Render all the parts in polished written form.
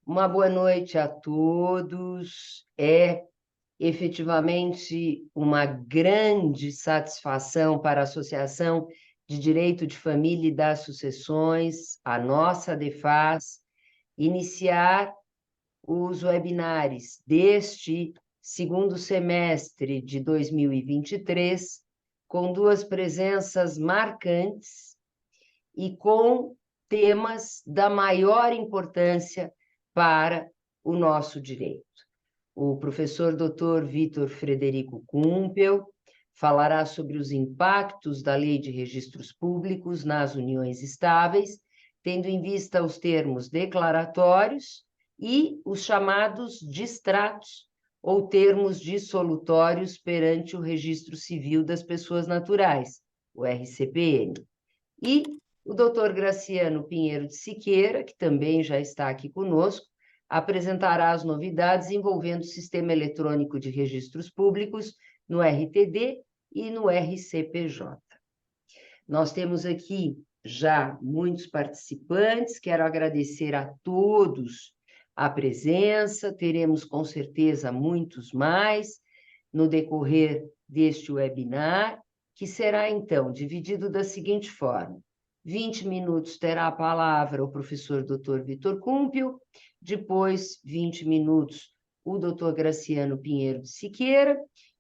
Uma boa noite a todos. É efetivamente uma grande satisfação para a Associação de Direito de Família e das Sucessões, a nossa ADEFAS, iniciar os webinários deste segundo semestre de 2023, com duas presenças marcantes e com temas da maior importância para o nosso direito. O professor Dr. Vitor Frederico Kumpel falará sobre os impactos da Lei de Registros Públicos nas uniões estáveis, tendo em vista os termos declaratórios e os chamados distratos, ou termos dissolutórios perante o Registro Civil das Pessoas Naturais, o RCPN. E o doutor Graciano Pinheiro de Siqueira, que também já está aqui conosco, apresentará as novidades envolvendo o Sistema Eletrônico de Registros Públicos no RTD e no RCPJ. Nós temos aqui já muitos participantes, quero agradecer a todos a presença, teremos com certeza muitos mais no decorrer deste webinar, que será então dividido da seguinte forma: 20 minutos terá a palavra o professor Dr. Vitor Kumpel, depois 20 minutos o Dr. Graciano Pinheiro de Siqueira,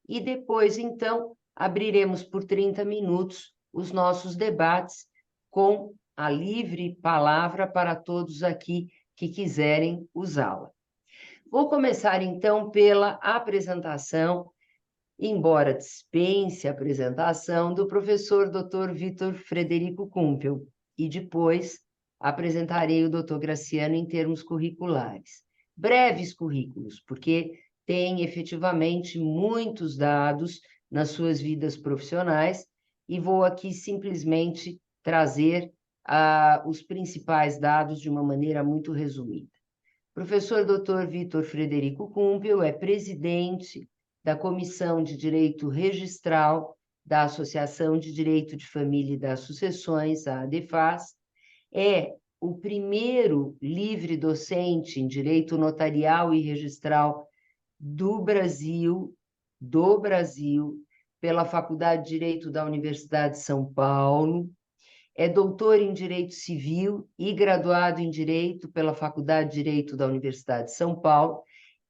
e depois, então, abriremos por 30 minutos os nossos debates com a livre palavra para todos aqui que quiserem usá-la. Vou começar, então, pela apresentação, embora dispense a apresentação, do professor Dr. Vitor Frederico Kumpel, e depois apresentarei o Dr. Graciano em termos curriculares. Breves currículos, porque tem efetivamente muitos dados nas suas vidas profissionais, e vou aqui simplesmente trazer os principais dados de uma maneira muito resumida. Professor Dr. Vitor Frederico Kumpel é presidente da Comissão de Direito Registral da Associação de Direito de Família e das Sucessões, a ADEFAS, é o primeiro livre docente em direito notarial e registral do Brasil, pela Faculdade de Direito da Universidade de São Paulo, é doutor em Direito Civil e graduado em Direito pela Faculdade de Direito da Universidade de São Paulo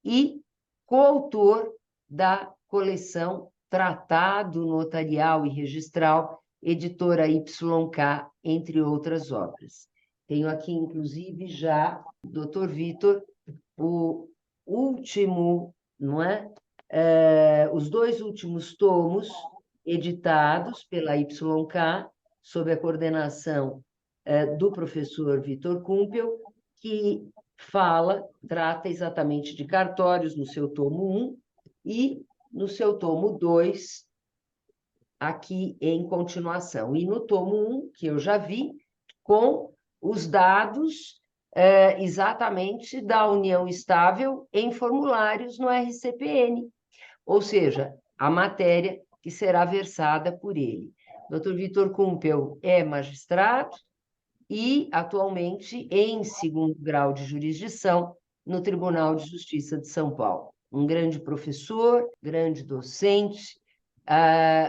e coautor da coleção Tratado Notarial e Registral, editora YK, entre outras obras. Tenho aqui, inclusive, já, Dr. Vitor, o último, não é? Os dois últimos tomos editados pela YK, sob a coordenação do professor Vitor Kumpel, que trata exatamente de cartórios no seu tomo 1 e no seu tomo 2, aqui em continuação. E no tomo 1, que eu já vi, com os dados exatamente da união estável em formulários no RCPN, ou seja, a matéria que será versada por ele. Dr. Vitor Kumpel é magistrado e, atualmente, em segundo grau de jurisdição no Tribunal de Justiça de São Paulo. Um grande professor, grande docente,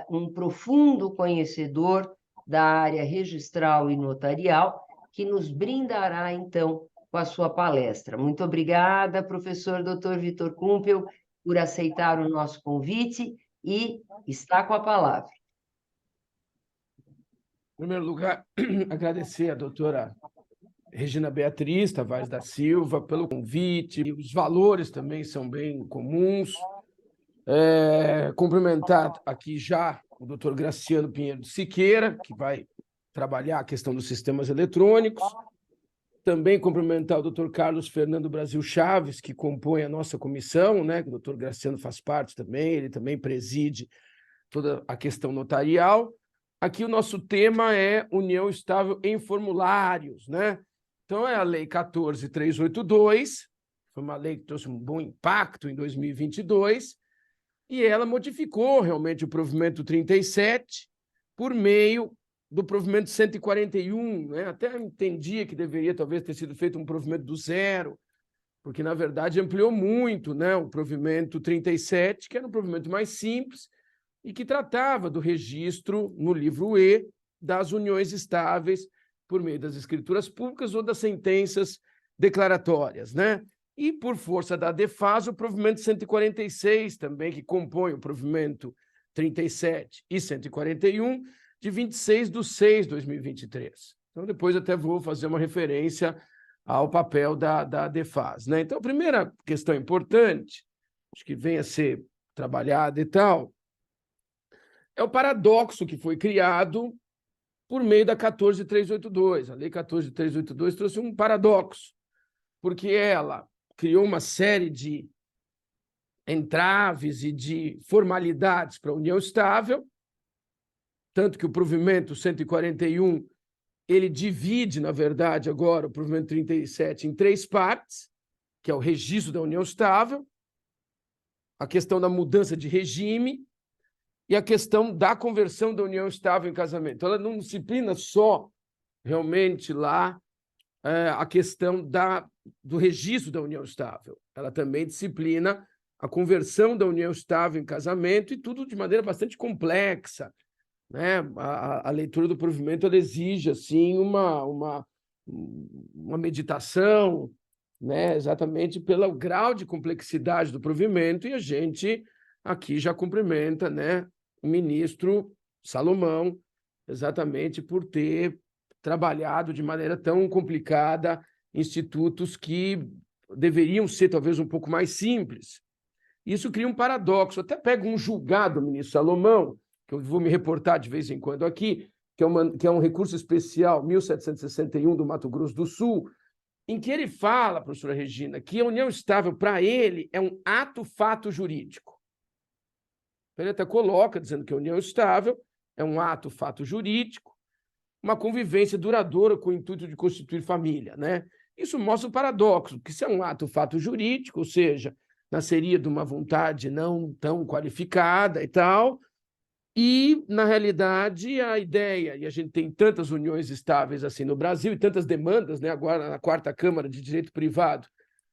um profundo conhecedor da área registral e notarial, que nos brindará, então, com a sua palestra. Muito obrigada, professor Dr. Vitor Kumpel, por aceitar o nosso convite e está com a palavra. Em primeiro lugar, agradecer à doutora Regina Beatriz Tavares da Silva pelo convite. Os valores também são bem comuns. Cumprimentar aqui já o doutor Graciano Pinheiro de Siqueira, que vai trabalhar a questão dos sistemas eletrônicos. Também cumprimentar o doutor Carlos Fernando Brasil Chaves, que compõe a nossa comissão, né? O doutor Graciano faz parte também, ele também preside toda a questão notarial. Aqui o nosso tema é união estável em formulários, né? Então, é a Lei 14.382, foi uma lei que trouxe um bom impacto em 2022, e ela modificou realmente o provimento 37 por meio do provimento 141, né? Até entendia que deveria talvez ter sido feito um provimento do zero, porque, na verdade, ampliou muito, né, o provimento 37, que era um provimento mais simples e que tratava do registro no livro E das uniões estáveis por meio das escrituras públicas ou das sentenças declaratórias, né? E, por força da DEFAS, o provimento 146 também, que compõe o provimento 37 e 141, de 26/6/2023. Então, depois até vou fazer uma referência ao papel da DEFAS, né? Então, a primeira questão importante, acho que vem a ser trabalhada e tal, é o paradoxo que foi criado por meio da 14.382. A Lei 14.382 trouxe um paradoxo, porque ela criou uma série de entraves e de formalidades para a união estável, tanto que o provimento 141 ele divide, na verdade, agora o provimento 37 em 3 partes, que é o registro da união estável, a questão da mudança de regime e a questão da conversão da união estável em casamento. Ela não disciplina só, realmente, lá a questão do registro da união estável. Ela também disciplina a conversão da união estável em casamento e tudo de maneira bastante complexa, né? A leitura do provimento ela exige assim uma meditação, né? Exatamente pelo grau de complexidade do provimento, e a gente aqui já cumprimenta, né, o ministro Salomão, exatamente por ter trabalhado de maneira tão complicada institutos que deveriam ser talvez um pouco mais simples. Isso cria um paradoxo. Até pego um julgado do ministro Salomão, que eu vou me reportar de vez em quando aqui, que é um recurso especial 1761 do Mato Grosso do Sul, em que ele fala, professora Regina, que a união estável para ele é um ato-fato jurídico. Ele até coloca, dizendo que a união estável é um ato-fato jurídico, uma convivência duradoura com o intuito de constituir família, né? Isso mostra o paradoxo, porque se é um ato-fato jurídico, ou seja, nasceria de uma vontade não tão qualificada e tal, e, na realidade, a ideia, e a gente tem tantas uniões estáveis assim no Brasil e tantas demandas, né? Agora na 4ª Câmara de Direito Privado,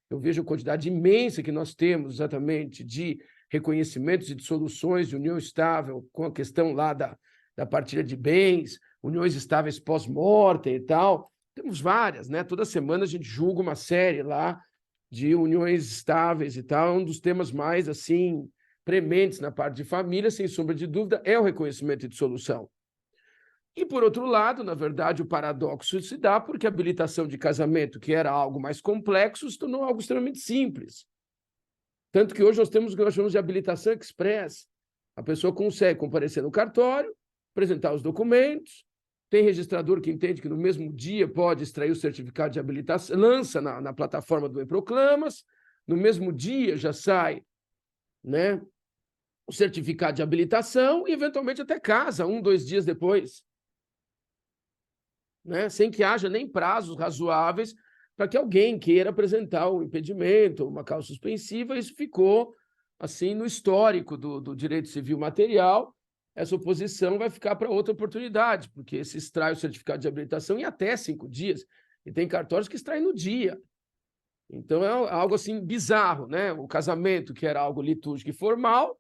eu vejo a quantidade imensa que nós temos exatamente de reconhecimentos e de soluções de união estável com a questão lá da partilha de bens, uniões estáveis pós-mortem e tal. Temos várias, né? Toda semana a gente julga uma série lá de uniões estáveis e tal. Um dos temas mais, assim, prementes na parte de família, sem sombra de dúvida, é o reconhecimento e dissolução. E, por outro lado, na verdade, o paradoxo se dá porque a habilitação de casamento, que era algo mais complexo, se tornou algo extremamente simples. Tanto que hoje nós temos o que nós chamamos de habilitação express. A pessoa consegue comparecer no cartório, apresentar os documentos, tem registrador que entende que no mesmo dia pode extrair o certificado de habilitação, lança na plataforma do E-Proclamas, no mesmo dia já sai, né, o certificado de habilitação e, eventualmente, até casa, 1, 2 dias depois, né, sem que haja nem prazos razoáveis para que alguém queira apresentar um impedimento, uma causa suspensiva. Isso ficou assim no histórico do direito civil material. Essa oposição vai ficar para outra oportunidade, porque se extrai o certificado de habilitação em até 5 dias, e tem cartórios que extraem no dia. Então, é algo assim bizarro, né? O casamento, que era algo litúrgico e formal,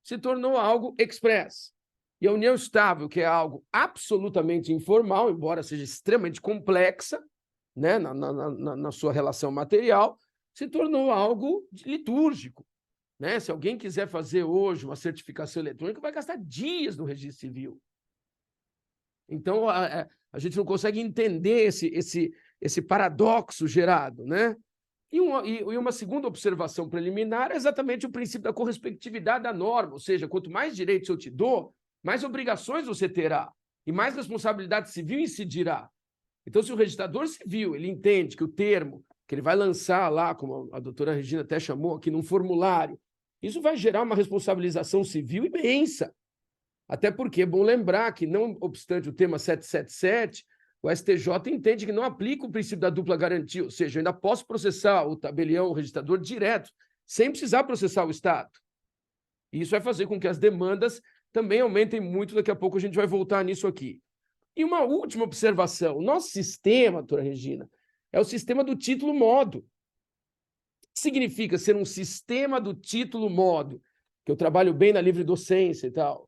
se tornou algo express. E a união estável, que é algo absolutamente informal, embora seja extremamente complexa, né, na sua relação material, se tornou algo litúrgico, né? Se alguém quiser fazer hoje uma certificação eletrônica, vai gastar dias no registro civil. Então, a gente não consegue entender esse paradoxo gerado, né? E uma segunda observação preliminar é exatamente o princípio da correspectividade da norma, ou seja, quanto mais direitos eu te dou, mais obrigações você terá e mais responsabilidade civil incidirá. Então, se o registrador civil ele entende que o termo que ele vai lançar lá, como a doutora Regina até chamou aqui, num formulário, isso vai gerar uma responsabilização civil imensa. Até porque é bom lembrar que, não obstante o tema 777, o STJ entende que não aplica o princípio da dupla garantia, ou seja, eu ainda posso processar o tabelião, o registrador direto, sem precisar processar o Estado. E isso vai fazer com que as demandas também aumentem muito, daqui a pouco a gente vai voltar nisso aqui. E uma última observação. O nosso sistema, doutora Regina, é o sistema do título-modo. O que significa ser um sistema do título-modo? Que eu trabalho bem na livre docência e tal.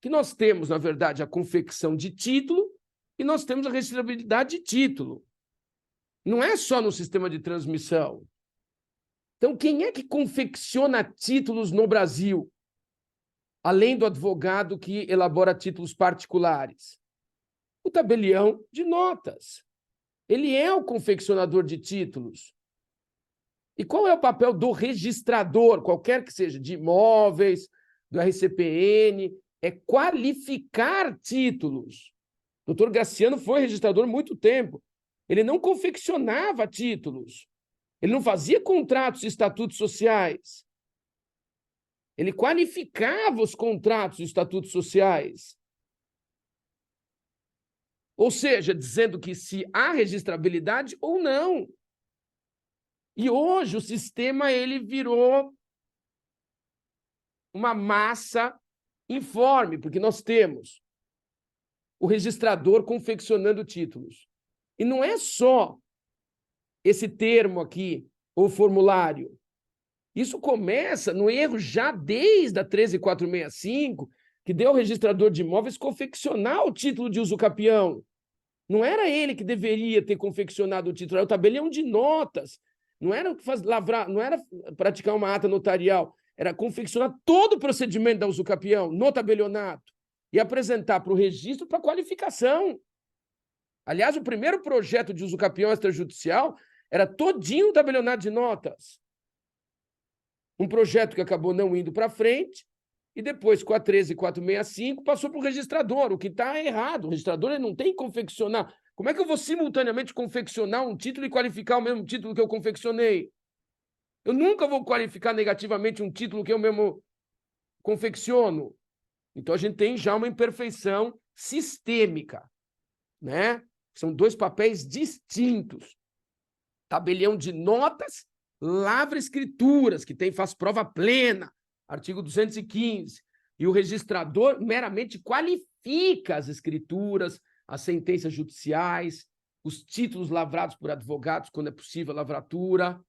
Que nós temos, na verdade, a confecção de título e nós temos a registrabilidade de título. Não é só no sistema de transmissão. Então, quem é que confecciona títulos no Brasil? Além do advogado que elabora títulos particulares. O tabelião de notas. Ele é o confeccionador de títulos. E qual é o papel do registrador, qualquer que seja, de imóveis, do RCPN? É qualificar títulos. O doutor Graciano foi registrador há muito tempo. Ele não confeccionava títulos. Ele não fazia contratos e estatutos sociais. Ele qualificava os contratos e estatutos sociais. Ou seja, dizendo que se há registrabilidade ou não. E hoje o sistema ele virou uma massa informe, porque nós temos o registrador confeccionando títulos. E não é só esse termo aqui, ou formulário. Isso começa no erro já desde a 13465, que deu ao registrador de imóveis confeccionar o título de uso capião. Não era ele que deveria ter confeccionado o título, era o tabelião de notas. Não era lavrar, não era praticar uma ata notarial, era confeccionar todo o procedimento da uso capião no tabelionato e apresentar para o registro para qualificação. Aliás, o primeiro projeto de uso capião extrajudicial era todinho no tabelionato de notas. Um projeto que acabou não indo para frente e depois, com a 13465, passou para o registrador, o que está errado. O registrador ele não tem que confeccionar. Como é que eu vou simultaneamente confeccionar um título e qualificar o mesmo título que eu confeccionei? Eu nunca vou qualificar negativamente um título que eu mesmo confecciono. Então, a gente tem já uma imperfeição sistêmica, né? São dois papéis distintos. Tabelião de notas, lavra escrituras, que faz prova plena, artigo 215. E o registrador meramente qualifica as escrituras, as sentenças judiciais, os títulos lavrados por advogados, quando é possível a lavratura.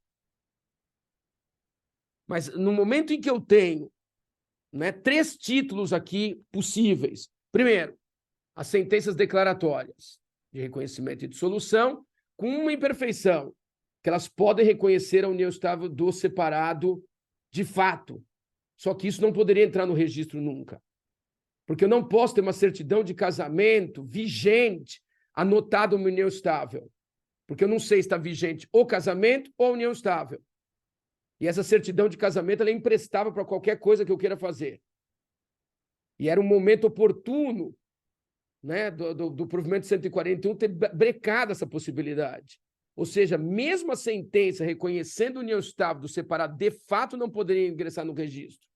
Mas no momento em que eu tenho, né, 3 títulos aqui possíveis. Primeiro, as sentenças declaratórias de reconhecimento e dissolução, com uma imperfeição, que elas podem reconhecer a união estável do separado de fato. Só que isso não poderia entrar no registro nunca. Porque eu não posso ter uma certidão de casamento vigente anotada uma união estável. Porque eu não sei se está vigente o casamento ou a união estável. E essa certidão de casamento ela é emprestável para qualquer coisa que eu queira fazer. E era um momento oportuno, né, do provimento 141 ter brecado essa possibilidade. Ou seja, mesmo a sentença reconhecendo a união estável do separado, de fato, não poderia ingressar no registro.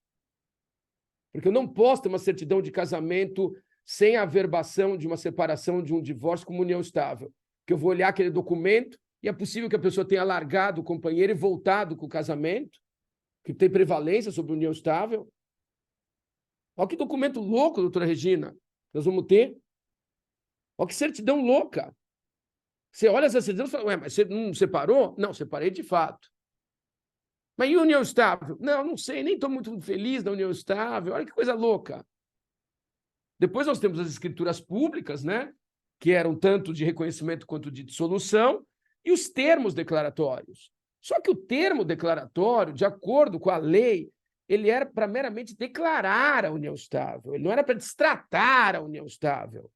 Porque eu não posso ter uma certidão de casamento sem a averbação de uma separação, de um divórcio como união estável. Porque eu vou olhar aquele documento e é possível que a pessoa tenha largado o companheiro e voltado com o casamento, que tem prevalência sobre a união estável. Olha que documento louco, doutora Regina, nós vamos ter. Olha que certidão louca. Você olha essa certidão e fala, ué, mas você não separou? Não, separei de fato. Mas e união estável? Não sei, nem estou muito feliz da união estável. Olha que coisa louca. Depois nós temos as escrituras públicas, né? Que eram tanto de reconhecimento quanto de dissolução, e os termos declaratórios. Só que o termo declaratório, de acordo com a lei, ele era para meramente declarar a união estável, ele não era para destratar a união estável.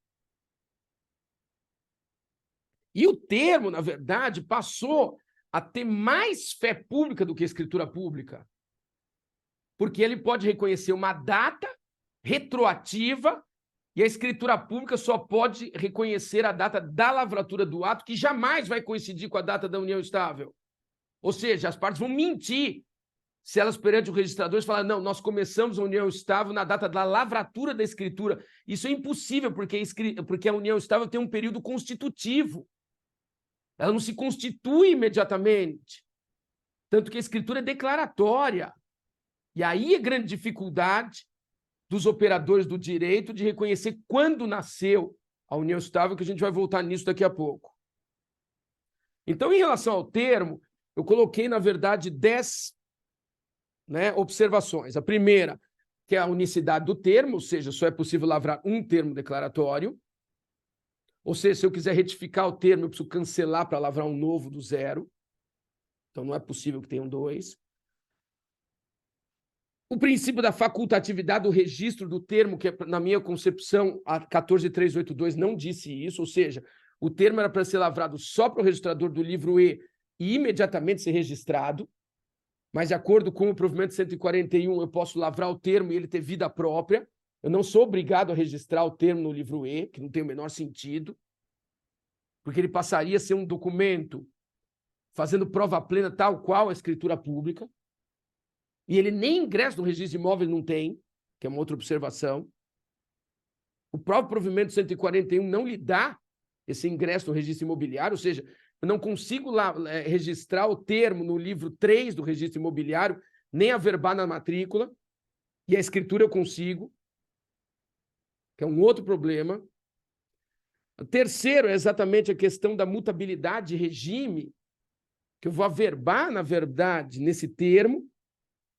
E o termo, na verdade, passou a ter mais fé pública do que a escritura pública. Porque ele pode reconhecer uma data retroativa e a escritura pública só pode reconhecer a data da lavratura do ato, que jamais vai coincidir com a data da união estável. Ou seja, as partes vão mentir se elas perante o registrador falarem, não, nós começamos a união estável na data da lavratura da escritura. Isso é impossível, porque a união estável tem um período constitutivo. Ela não se constitui imediatamente. Tanto que a escritura é declaratória. E aí a grande dificuldade dos operadores do direito de reconhecer quando nasceu a união estável, que a gente vai voltar nisso daqui a pouco. Então, em relação ao termo, eu coloquei, na verdade, 10, né, observações. A primeira, que é a unicidade do termo, ou seja, só é possível lavrar um termo declaratório. Ou seja, se eu quiser retificar o termo, eu preciso cancelar para lavrar um novo do zero. Então, não é possível que tenham dois. O princípio da facultatividade do registro do termo, que, na minha concepção, a 14382 não disse isso, ou seja, o termo era para ser lavrado só para o registrador do livro E e imediatamente ser registrado, mas, de acordo com o provimento 141, eu posso lavrar o termo e ele ter vida própria. Eu não sou obrigado a registrar o termo no livro E, que não tem o menor sentido, porque ele passaria a ser um documento fazendo prova plena tal qual a escritura pública, e ele nem ingresso no registro de imóveis não tem, que é uma outra observação. O próprio provimento 141 não lhe dá esse ingresso no registro imobiliário, ou seja, eu não consigo lá registrar o termo no livro 3 do registro imobiliário, nem averbar na matrícula, e a escritura eu consigo, que é um outro problema. O terceiro é exatamente a questão da mutabilidade de regime, que eu vou averbar, na verdade, nesse termo,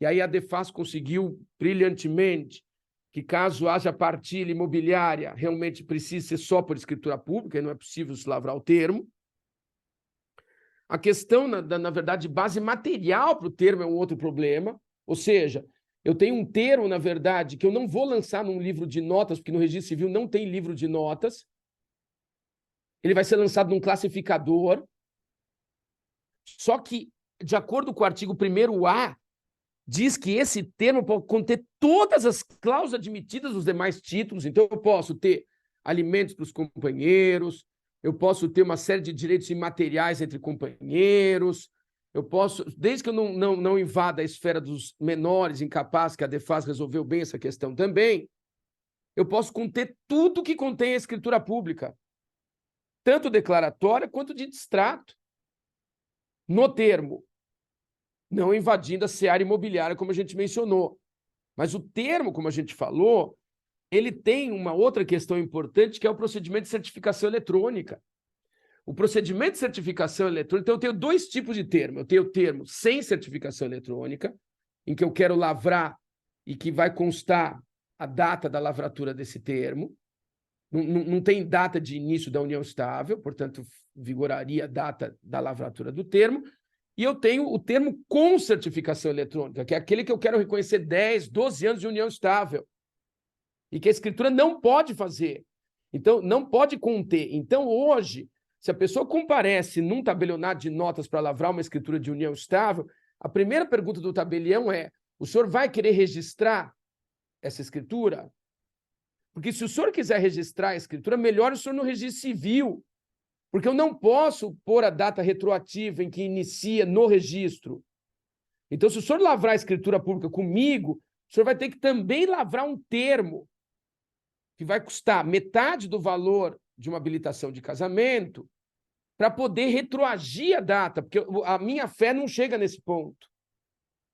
e aí a DEFAS conseguiu brilhantemente que, caso haja partilha imobiliária, realmente precisa ser só por escritura pública, e não é possível se lavrar o termo. A questão, na verdade, base material para o termo é um outro problema, ou seja, eu tenho um termo, na verdade, que eu não vou lançar num livro de notas, porque no registro civil não tem livro de notas, ele vai ser lançado num classificador, só que, de acordo com o artigo 1º-A, diz que esse termo pode conter todas as cláusulas admitidas dos demais títulos. Então, eu posso ter alimentos para os companheiros, eu posso ter uma série de direitos imateriais entre companheiros, eu posso, desde que eu não invada a esfera dos menores incapazes, que a DEFAS resolveu bem essa questão também, eu posso conter tudo que contém a escritura pública, tanto declaratória quanto de distrato, no termo, não invadindo a seara imobiliária, como a gente mencionou. Mas o termo, como a gente falou, ele tem uma outra questão importante, que é o procedimento de certificação eletrônica. O procedimento de certificação eletrônica... Então, eu tenho dois tipos de termo. Eu tenho o termo sem certificação eletrônica, em que eu quero lavrar e que vai constar a data da lavratura desse termo. Não tem data de início da união estável, portanto, vigoraria a data da lavratura do termo. E eu tenho o termo com certificação eletrônica, que é aquele que eu quero reconhecer 10, 12 anos de união estável. E que a escritura não pode fazer. Então, não pode conter. Então, hoje, se a pessoa comparece num tabelionato de notas para lavrar uma escritura de união estável, a primeira pergunta do tabelião é: o senhor vai querer registrar essa escritura? Porque se o senhor quiser registrar a escritura, melhor o senhor no registro civil. Porque eu não posso pôr a data retroativa em que inicia no registro. Então, se o senhor lavrar a escritura pública comigo, o senhor vai ter que também lavrar um termo que vai custar metade do valor de uma habilitação de casamento para poder retroagir a data, porque a minha fé não chega nesse ponto.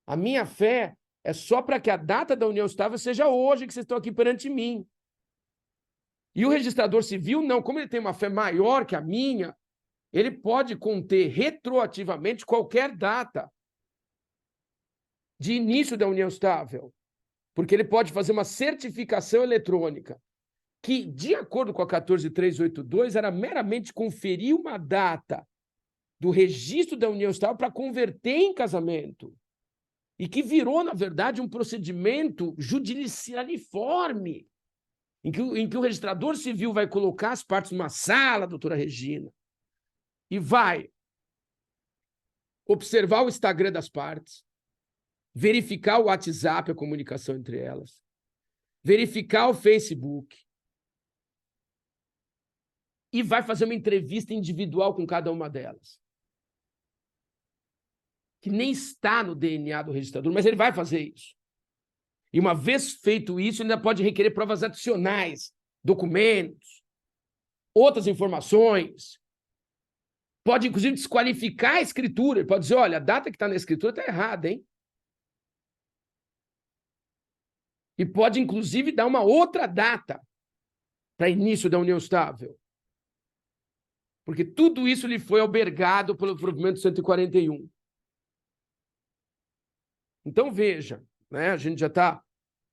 A minha fé é só para que a data da união estável seja hoje que vocês estão aqui perante mim. E o registrador civil, não, como ele tem uma fé maior que a minha, ele pode conter retroativamente qualquer data de início da união estável, porque ele pode fazer uma certificação eletrônica, que, de acordo com a 14382, era meramente conferir uma data do registro da união estável para converter em casamento, e que virou, na verdade, um procedimento judicialiforme, em que o registrador civil vai colocar as partes numa sala, doutora Regina, e vai observar o Instagram das partes, verificar o WhatsApp, a comunicação entre elas, verificar o Facebook, e vai fazer uma entrevista individual com cada uma delas, que nem está no DNA do registrador, mas ele vai fazer isso. E uma vez feito isso, ele ainda pode requerer provas adicionais, documentos, outras informações. Pode, inclusive, desqualificar a escritura. Ele pode dizer: olha, a data que está na escritura está errada, hein? E pode, inclusive, dar uma outra data. para início da união estável? Porque tudo isso lhe foi albergado pelo provimento 141. Então, veja, né? A gente já está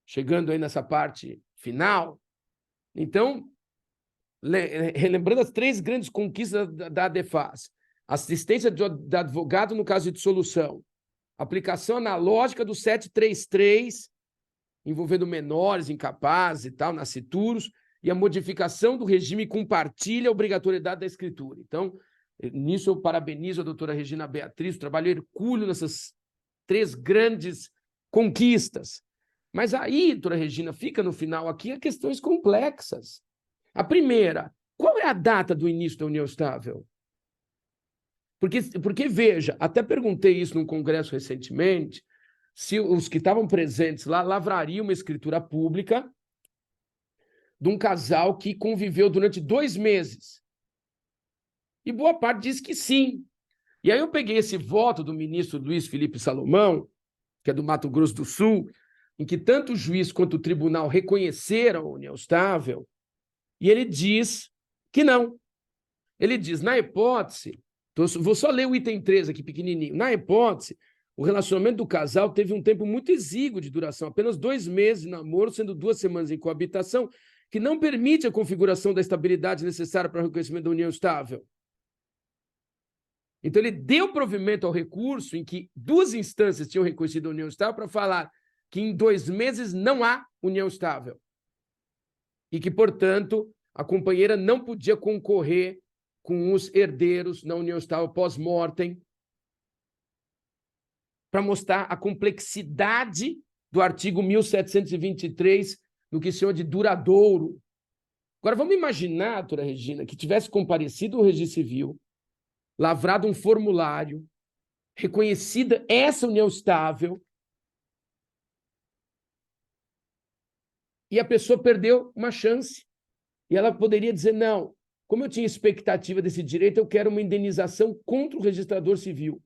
chegando aí nessa parte final. Então, relembrando as 3 grandes conquistas da ADEFAS: assistência do advogado no caso de dissolução, aplicação analógica do 733, envolvendo menores, incapazes e tal, nascituros, e a modificação do regime com partilha, obrigatoriedade da escritura. Então, nisso eu parabenizo a doutora Regina Beatriz, o trabalho hercúleo nessas 3 grandes conquistas. Mas aí, doutora Regina, fica no final aqui as questões complexas. A primeira, qual é a data do início da união estável? Porque veja, até perguntei isso num congresso recentemente, se os que estavam presentes lá lavrariam uma escritura pública de um casal que conviveu durante 2 meses. E boa parte diz que sim. E aí eu peguei esse voto do ministro Luiz Felipe Salomão, que é do Mato Grosso do Sul, em que tanto o juiz quanto o tribunal reconheceram a união estável, e ele diz que não. Ele diz, na hipótese, vou só ler o item 3 aqui pequenininho, na hipótese, o relacionamento do casal teve um tempo muito exíguo de duração, apenas 2 meses de namoro, sendo 2 semanas em coabitação, que não permite a configuração da estabilidade necessária para o reconhecimento da união estável. Então, ele deu provimento ao recurso em que 2 instâncias tinham reconhecido a união estável para falar que em 2 meses não há união estável. E que, portanto, a companheira não podia concorrer com os herdeiros na união estável pós-mortem, para mostrar a complexidade do artigo 1723 no que se chama de duradouro. Agora, vamos imaginar, doutora Regina, que tivesse comparecido o registro civil, lavrado um formulário, reconhecida essa união estável, e a pessoa perdeu uma chance. E ela poderia dizer, não, como eu tinha expectativa desse direito, eu quero uma indenização contra o registrador civil.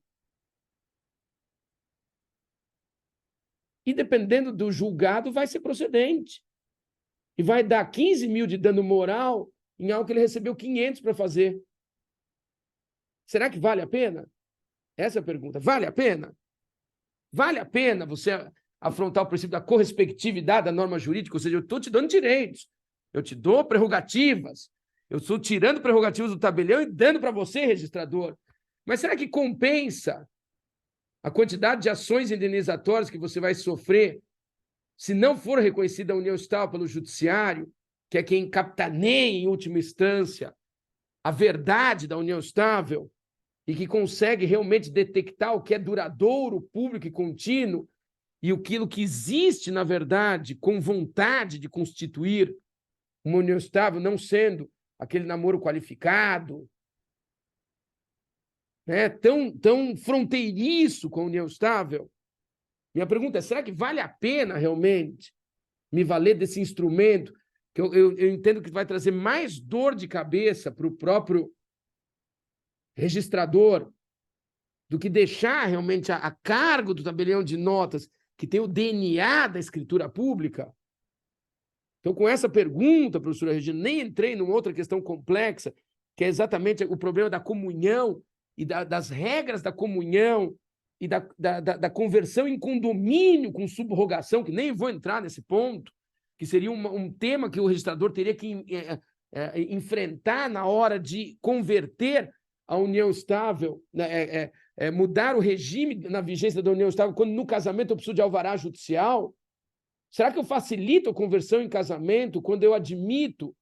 E dependendo do julgado, vai ser procedente. E vai dar 15 mil de dano moral em algo que ele recebeu 500 para fazer. Será que vale a pena? Essa é a pergunta. Vale a pena? Vale a pena você afrontar o princípio da correspectividade da norma jurídica? Ou seja, eu estou te dando direitos, eu te dou prerrogativas, eu estou tirando prerrogativas do tabelião e dando para você, registrador. Mas será que compensa a quantidade de ações indenizatórias que você vai sofrer se não for reconhecida a união estável pelo judiciário, que é quem capitaneia em última instância a verdade da união estável e que consegue realmente detectar o que é duradouro, público e contínuo e aquilo que existe, na verdade, com vontade de constituir uma união estável, não sendo aquele namoro qualificado, né, tão fronteiriço com a união estável. Minha pergunta é, será que vale a pena realmente me valer desse instrumento que eu entendo que vai trazer mais dor de cabeça para o próprio registrador do que deixar realmente a cargo do tabelião de notas que tem o DNA da escritura pública? Então, com essa pergunta, professora Regina, nem entrei numa outra questão complexa, que é exatamente o problema da comunhão e das regras da comunhão e da conversão em condomínio com subrogação, que nem vou entrar nesse ponto, que seria um tema que o registrador teria que enfrentar na hora de converter a união estável, mudar o regime na vigência da união estável, quando no casamento eu preciso de alvará judicial. Será que eu facilito a conversão em casamento quando eu admito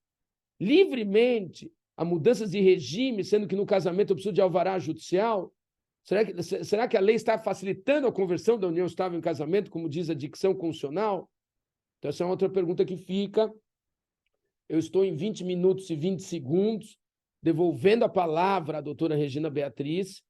livremente a mudanças de regime, sendo que no casamento eu preciso de alvará judicial? Será que a lei está facilitando a conversão da união estável em casamento, como diz a dicção constitucional? Então, essa é uma outra pergunta que fica. Eu estou em 20 minutos e 20 segundos, devolvendo a palavra à doutora Regina Beatriz,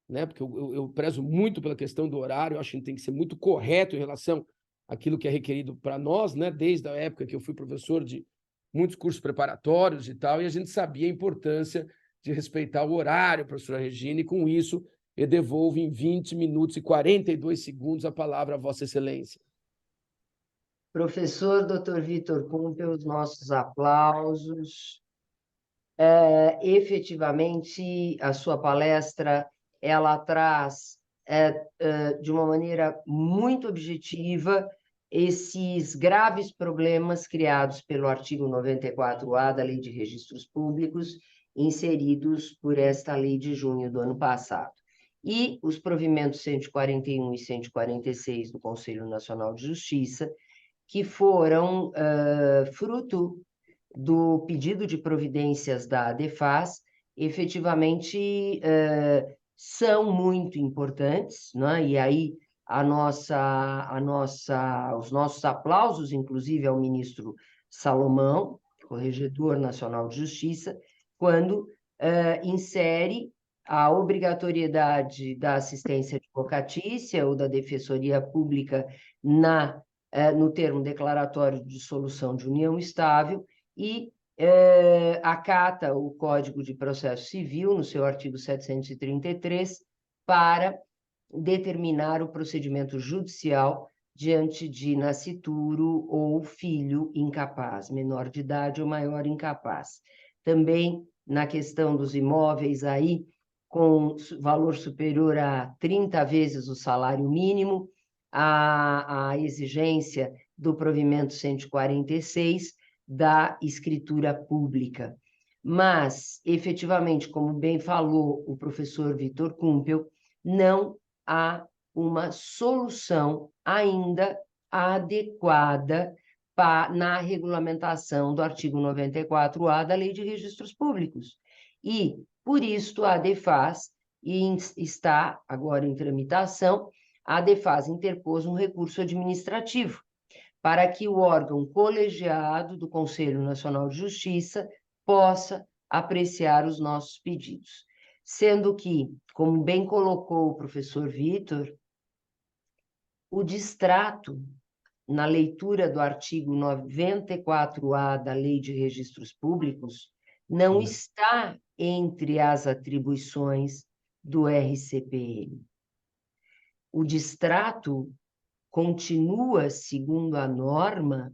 né, porque eu prezo muito pela questão do horário, eu acho que tem que ser muito correto em relação àquilo que é requerido para nós, né, desde a época que eu fui professor de muitos cursos preparatórios e tal, e a gente sabia a importância de respeitar o horário, professora Regina, e com isso eu devolvo em 20 minutos e 42 segundos a palavra a Vossa Excelência. Professor Dr. Vitor Kumpel, os nossos aplausos. Efetivamente, a sua palestra, ela traz, de uma maneira muito objetiva, esses graves problemas criados pelo artigo 94A da Lei de Registros Públicos, inseridos por esta lei de junho do ano passado. E os provimentos 141 e 146 do Conselho Nacional de Justiça, que foram fruto do pedido de providências da ADEFAS, efetivamente são muito importantes, né? E aí os nossos aplausos, inclusive, ao ministro Salomão, Corregedor Nacional de Justiça, quando insere a obrigatoriedade da assistência advocatícia ou da defensoria pública no termo declaratório de dissolução de união estável e acata o Código de Processo Civil, no seu artigo 733, para determinar o procedimento judicial diante de nascituro ou filho incapaz, menor de idade ou maior incapaz. Também na questão dos imóveis aí, com valor superior a 30 vezes o salário mínimo, a exigência do provimento 146 da escritura pública. Mas, efetivamente, como bem falou o professor Vitor Kumpel, não há uma solução ainda adequada na regulamentação do artigo 94A da Lei de Registros Públicos. E, por isso, a ADEFAS está agora em tramitação, a ADEFAS interpôs um recurso administrativo para que o órgão colegiado do Conselho Nacional de Justiça possa apreciar os nossos pedidos. Sendo que, como bem colocou o professor Vitor, o distrato na leitura do artigo 94A da Lei de Registros Públicos não está entre as atribuições do RCPM. O distrato continua, segundo a norma,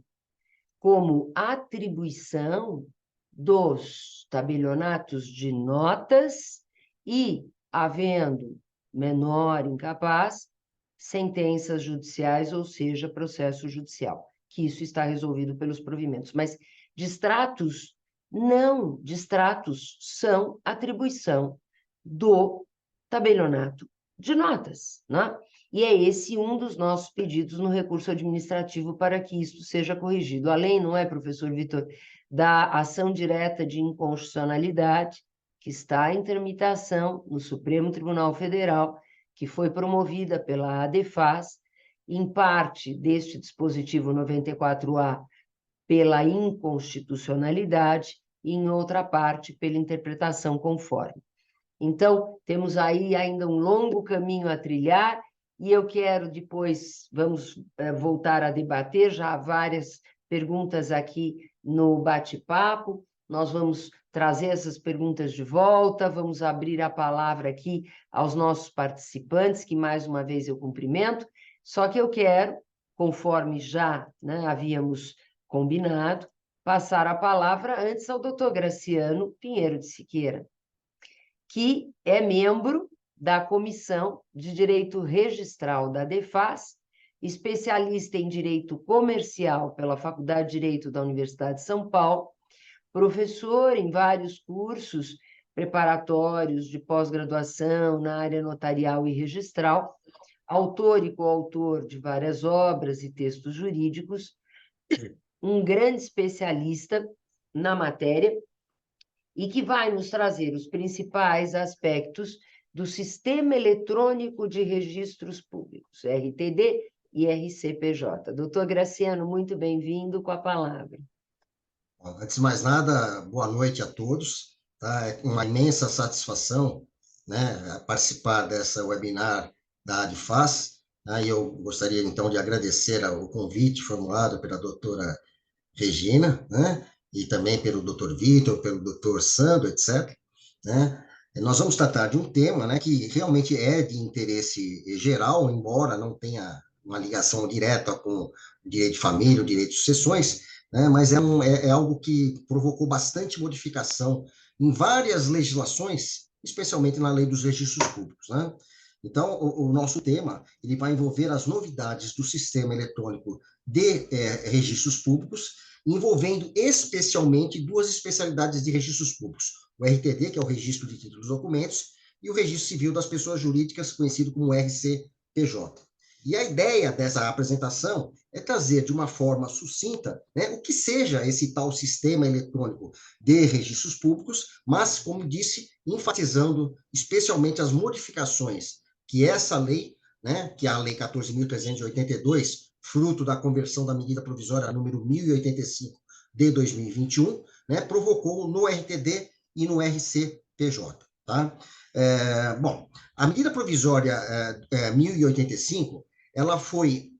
como atribuição dos tabelionatos de notas e, havendo menor incapaz, sentenças judiciais, ou seja, processo judicial, que isso está resolvido pelos provimentos. Mas distratos, não, distratos são atribuição do tabelionato de notas, né? E é esse um dos nossos pedidos no recurso administrativo para que isto seja corrigido. Além, não é, professor Vitor, da ação direta de inconstitucionalidade, que está em tramitação no Supremo Tribunal Federal, que foi promovida pela ADEFAS, em parte deste dispositivo 94A pela inconstitucionalidade e em outra parte pela interpretação conforme. Então, temos aí ainda um longo caminho a trilhar e eu quero depois, vamos voltar a debater, já há várias perguntas aqui no bate-papo, nós vamos trazer essas perguntas de volta, vamos abrir a palavra aqui aos nossos participantes, que mais uma vez eu cumprimento, só que eu quero, conforme já havíamos combinado, passar a palavra antes ao doutor Graciano Pinheiro de Siqueira, que é membro da Comissão de Direito Registral da ADEFAS, especialista em Direito Comercial pela Faculdade de Direito da Universidade de São Paulo, professor em vários cursos preparatórios de pós-graduação na área notarial e registral, autor e coautor de várias obras e textos jurídicos, um grande especialista na matéria, e que vai nos trazer os principais aspectos do Sistema Eletrônico de Registros Públicos, RTD e RCPJ. Doutor Graciano, muito bem-vindo, com a palavra. Antes de mais nada, boa noite a todos. Tá? É uma imensa satisfação, né, participar dessa webinar da ADEFAS, né? E eu gostaria, então, de agradecer o convite formulado pela doutora Regina, né? E também pelo Dr. Vitor, pelo Dr. Sandro, etc. Né? Nós vamos tratar de um tema, né, que realmente é de interesse geral, embora não tenha uma ligação direta com o direito de família, o direito de sucessões, né, mas é algo que provocou bastante modificação em várias legislações, especialmente na lei dos registros públicos, né? Então, o nosso tema ele vai envolver as novidades do sistema eletrônico de registros públicos, envolvendo especialmente duas especialidades de registros públicos: o RTD, que é o Registro de Títulos e Documentos, e o Registro Civil das Pessoas Jurídicas, conhecido como RCPJ. E a ideia dessa apresentação é trazer de uma forma sucinta, né, o que seja esse tal sistema eletrônico de registros públicos, mas, como disse, enfatizando especialmente as modificações que essa lei, né, que é a Lei 14.382, fruto da conversão da medida provisória número 1085 de 2021, né, provocou no RTD e no RCPJ. Tá? Bom, a medida provisória 1085, ela foi...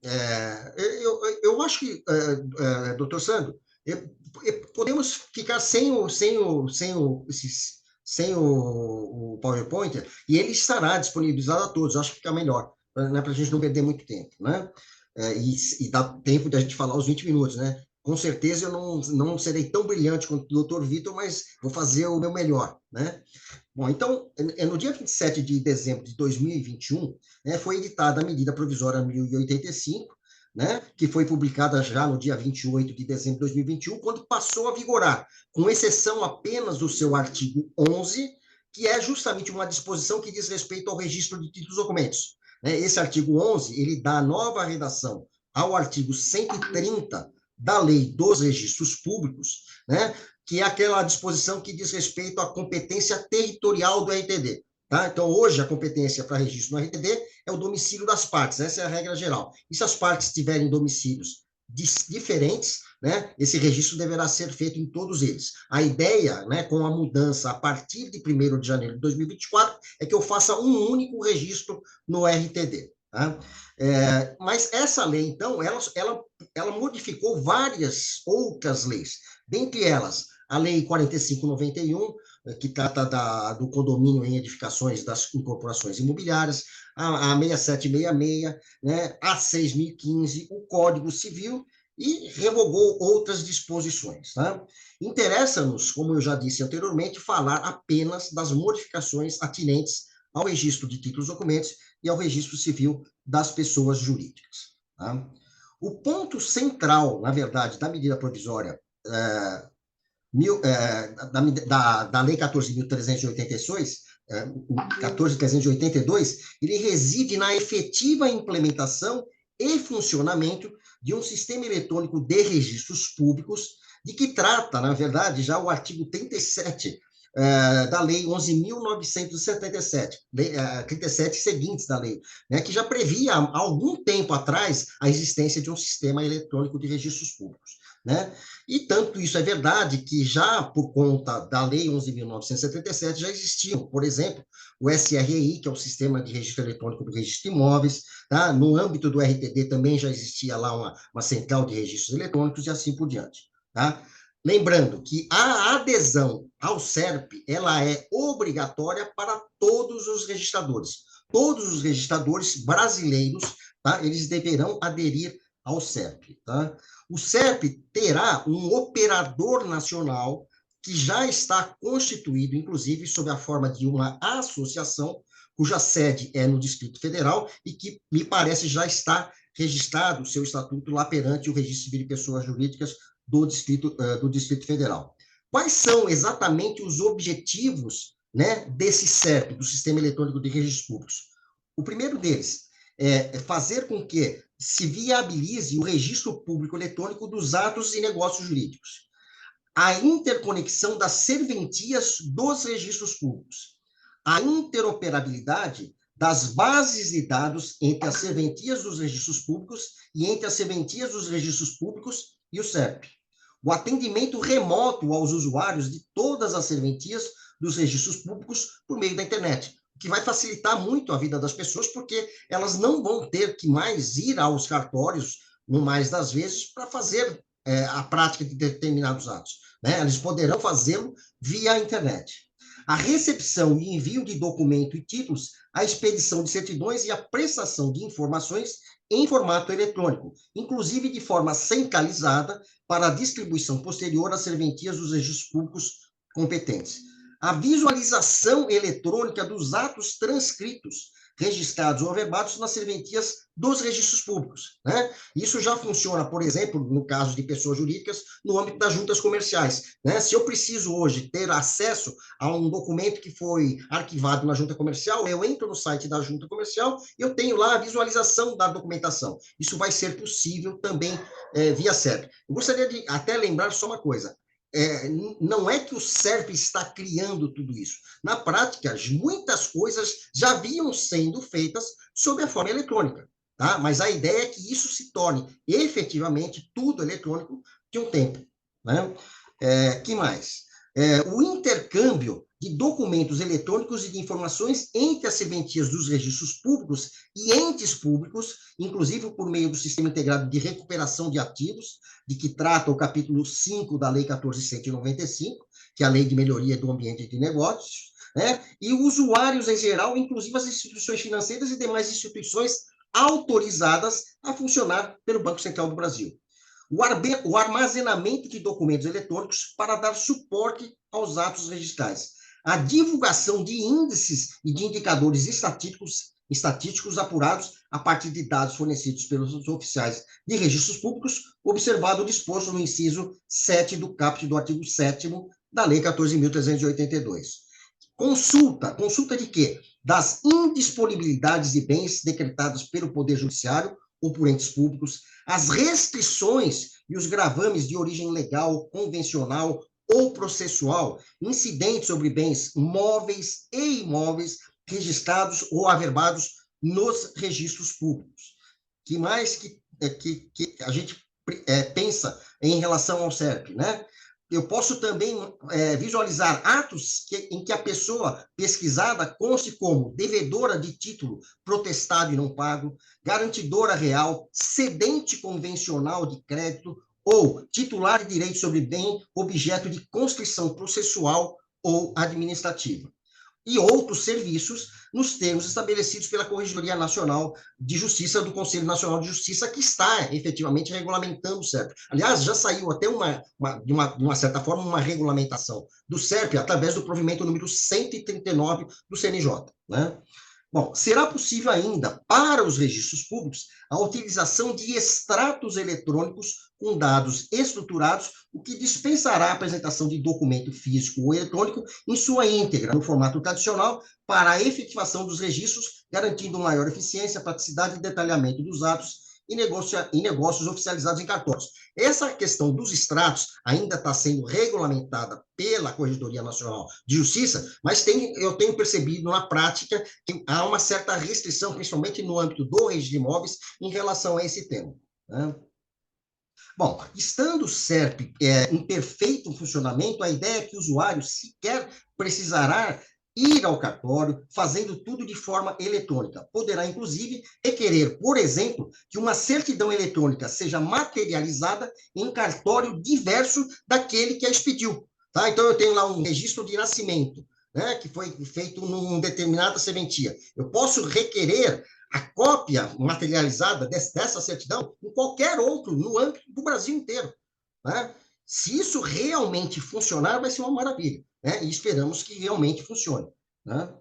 eu acho que, doutor Sandro, podemos ficar sem o PowerPoint, e ele estará disponibilizado a todos. Eu acho que fica melhor, né, para a gente não perder muito tempo, né? E dá tempo de a gente falar os 20 minutos, né? Com certeza eu não serei tão brilhante quanto o doutor Vitor, mas vou fazer o meu melhor, né? Bom, então, no dia 27 de dezembro de 2021, né, foi editada a medida provisória 1085, né, que foi publicada já no dia 28 de dezembro de 2021, quando passou a vigorar, com exceção apenas do seu artigo 11, que é justamente uma disposição que diz respeito ao registro de títulos e documentos. Esse artigo 11, ele dá nova redação ao artigo 130 da Lei dos Registros Públicos, né, que é aquela disposição que diz respeito à competência territorial do RTD. Tá? Então, hoje, a competência para registro no RTD é o domicílio das partes, essa é a regra geral. E se as partes tiverem domicílios diferentes, né, esse registro deverá ser feito em todos eles. A ideia, né, com a mudança a partir de 1º de janeiro de 2024, é que eu faça um único registro no RTD. Tá? Mas essa lei, então, ela modificou várias outras leis, dentre elas a Lei 4591, que trata do condomínio em edificações das incorporações imobiliárias, a 6766, né, a 6015, o Código Civil, e revogou outras disposições. Tá? Interessa-nos, como eu já disse anteriormente, falar apenas das modificações atinentes ao registro de títulos e documentos e ao registro civil das pessoas jurídicas. Tá? O ponto central, na verdade, da medida provisória da Lei 14.382, 14.382, ele reside na efetiva implementação e funcionamento de um sistema eletrônico de registros públicos, de que trata, na verdade, já o artigo 37 da Lei 11.977, 37 seguintes da lei, né, que já previa há algum tempo atrás a existência de um sistema eletrônico de registros públicos. Né? E tanto isso é verdade que já por conta da Lei 11.977 já existiam, por exemplo, o SRI, que é o Sistema de Registro Eletrônico do Registro de Imóveis, tá? No âmbito do RTD também já existia lá uma central de registros eletrônicos e assim por diante. Tá? Lembrando que a adesão ao SERP, ela é obrigatória para todos os registradores. Todos os registradores brasileiros, tá? Eles deverão aderir ao SERP. Tá? O SERP terá um operador nacional que já está constituído, inclusive, sob a forma de uma associação, cuja sede é no Distrito Federal e que, me parece, já está registrado o seu estatuto lá perante o Registro Civil de Pessoas Jurídicas do Distrito Federal. Quais são exatamente os objetivos, né, desse SERP, do Sistema Eletrônico de Registros Públicos? O primeiro deles é fazer com que se viabilize o registro público eletrônico dos atos e negócios jurídicos, a interconexão das serventias dos registros públicos, a interoperabilidade das bases de dados entre as serventias dos registros públicos e entre as serventias dos registros públicos e o SERP, o atendimento remoto aos usuários de todas as serventias dos registros públicos por meio da internet, que vai facilitar muito a vida das pessoas, porque elas não vão ter que mais ir aos cartórios, no mais das vezes, para fazer a prática de determinados atos. Né? Eles poderão fazê-lo via internet. a recepção e envio de documento e títulos, a expedição de certidões e a prestação de informações em formato eletrônico, inclusive de forma centralizada para a distribuição posterior às serventias dos registros públicos competentes. A visualização eletrônica dos atos transcritos, registrados ou averbados nas serventias dos registros públicos, né? Isso já funciona, por exemplo, no caso de pessoas jurídicas, no âmbito das juntas comerciais, né? Se eu preciso hoje ter acesso a um documento que foi arquivado na junta comercial, eu entro no site da junta comercial e eu tenho lá a visualização da documentação. Isso vai ser possível também via SERP. Eu gostaria de até lembrar só uma coisa. Não é que o SERP está criando tudo isso. Na prática, muitas coisas já vinham sendo feitas sob a forma eletrônica, tá? Mas a ideia é que isso se torne efetivamente tudo eletrônico de um tempo, né? Que mais? O intercâmbio de documentos eletrônicos e de informações entre as serventias dos registros públicos e entes públicos, inclusive por meio do Sistema Integrado de Recuperação de Ativos, de que trata o capítulo 5 da Lei 14.195, que é a Lei de Melhoria do Ambiente de Negócios, né? E usuários em geral, inclusive as instituições financeiras e demais instituições autorizadas a funcionar pelo Banco Central do Brasil. O armazenamento de documentos eletrônicos para dar suporte aos atos registrais. A divulgação de índices e de indicadores estatísticos apurados a partir de dados fornecidos pelos oficiais de registros públicos, observado o disposto no inciso 7 do caput do artigo 7º da Lei 14.382. Consulta de quê? Das indisponibilidades de bens decretadas pelo Poder Judiciário ou por entes públicos, as restrições e os gravames de origem legal, convencional ou processual incidentes sobre bens móveis e imóveis registrados ou averbados nos registros públicos. Que mais que a gente pensa em relação ao SERP, né? Eu posso também visualizar atos em que a pessoa pesquisada conste como devedora de título protestado e não pago, garantidora real, cedente convencional de crédito ou titular de direito sobre bem objeto de conscrição processual ou administrativa. E outros serviços nos termos estabelecidos pela Corregedoria Nacional de Justiça do Conselho Nacional de Justiça, que está efetivamente regulamentando o SERP. Aliás, já saiu até de uma certa forma, uma regulamentação do SERP através do provimento número 139 do CNJ, né? Bom, será possível ainda, para os registros públicos, a utilização de extratos eletrônicos com dados estruturados, o que dispensará a apresentação de documento físico ou eletrônico em sua íntegra, no formato tradicional, para a efetivação dos registros, garantindo maior eficiência, praticidade e detalhamento dos atos e negócios oficializados em cartórios. Essa questão dos extratos ainda está sendo regulamentada pela Corregedoria Nacional de Justiça, mas eu tenho percebido na prática que há uma certa restrição, principalmente no âmbito do registro de imóveis, em relação a esse tema, né? Bom, estando o SERP em perfeito funcionamento, a ideia é que o usuário sequer precisará ir ao cartório, fazendo tudo de forma eletrônica. Poderá, inclusive, requerer, por exemplo, que uma certidão eletrônica seja materializada em cartório diverso daquele que a expediu. Tá? Então, eu tenho lá um registro de nascimento, né, que foi feito numa determinada serventia. Eu posso requerer a cópia materializada dessa certidão em qualquer outro, no âmbito do Brasil inteiro, né? Se isso realmente funcionar, vai ser uma maravilha, né? E esperamos que realmente funcione, né?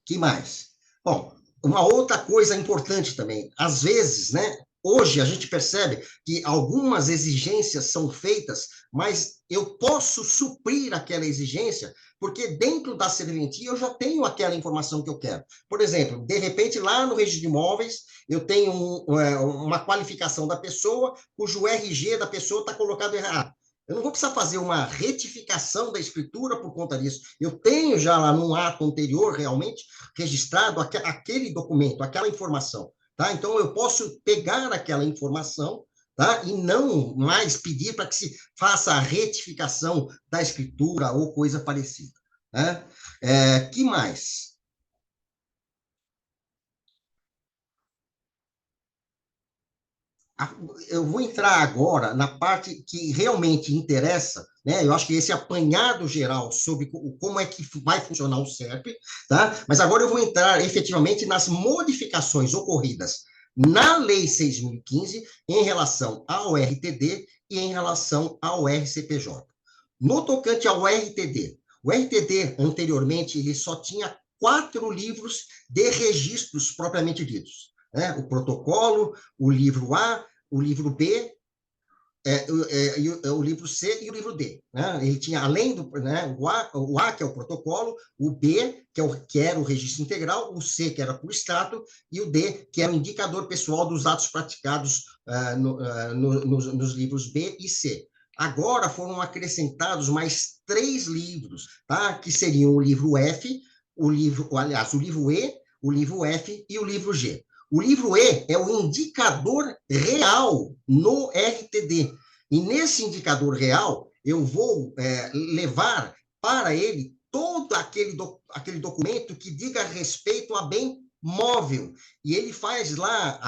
Que mais? Bom, uma outra coisa importante também, às vezes, né? Hoje a gente percebe que algumas exigências são feitas, mas eu posso suprir aquela exigência, porque dentro da serventia eu já tenho aquela informação que eu quero. Por exemplo, de repente, lá no registro de imóveis, eu tenho uma qualificação da pessoa, cujo RG da pessoa está colocado errado. Eu não vou precisar fazer uma retificação da escritura por conta disso. Eu tenho já lá num ato anterior, realmente, registrado aquele documento, aquela informação. Tá? Então, eu posso pegar aquela informação, tá? E não mais pedir para que se faça a retificação da escritura ou coisa parecida. Né? Que mais? Eu vou entrar agora na parte que realmente interessa, né? Eu acho que esse apanhado geral sobre como é que vai funcionar o SERP, tá? Mas agora eu vou entrar efetivamente nas modificações ocorridas na Lei 6.015 em relação ao RTD e em relação ao RCPJ. No tocante ao RTD, o RTD, anteriormente, ele só tinha 4 livros de registros propriamente ditos, né? O protocolo, o livro A, o livro B, o livro C e o livro D. Né? Ele tinha, além do, né, o A, que é o protocolo, o B, que era o registro integral, o C, que era por extrato, e o D, que era o indicador pessoal dos atos praticados nos livros B e C. Agora foram acrescentados mais 3 livros, tá? Que seriam o livro F, o livro E, o livro F e o livro G. O livro E é o indicador real no RTD. E nesse indicador real, eu vou levar para ele todo aquele documento que diga respeito a bem móvel. E ele faz lá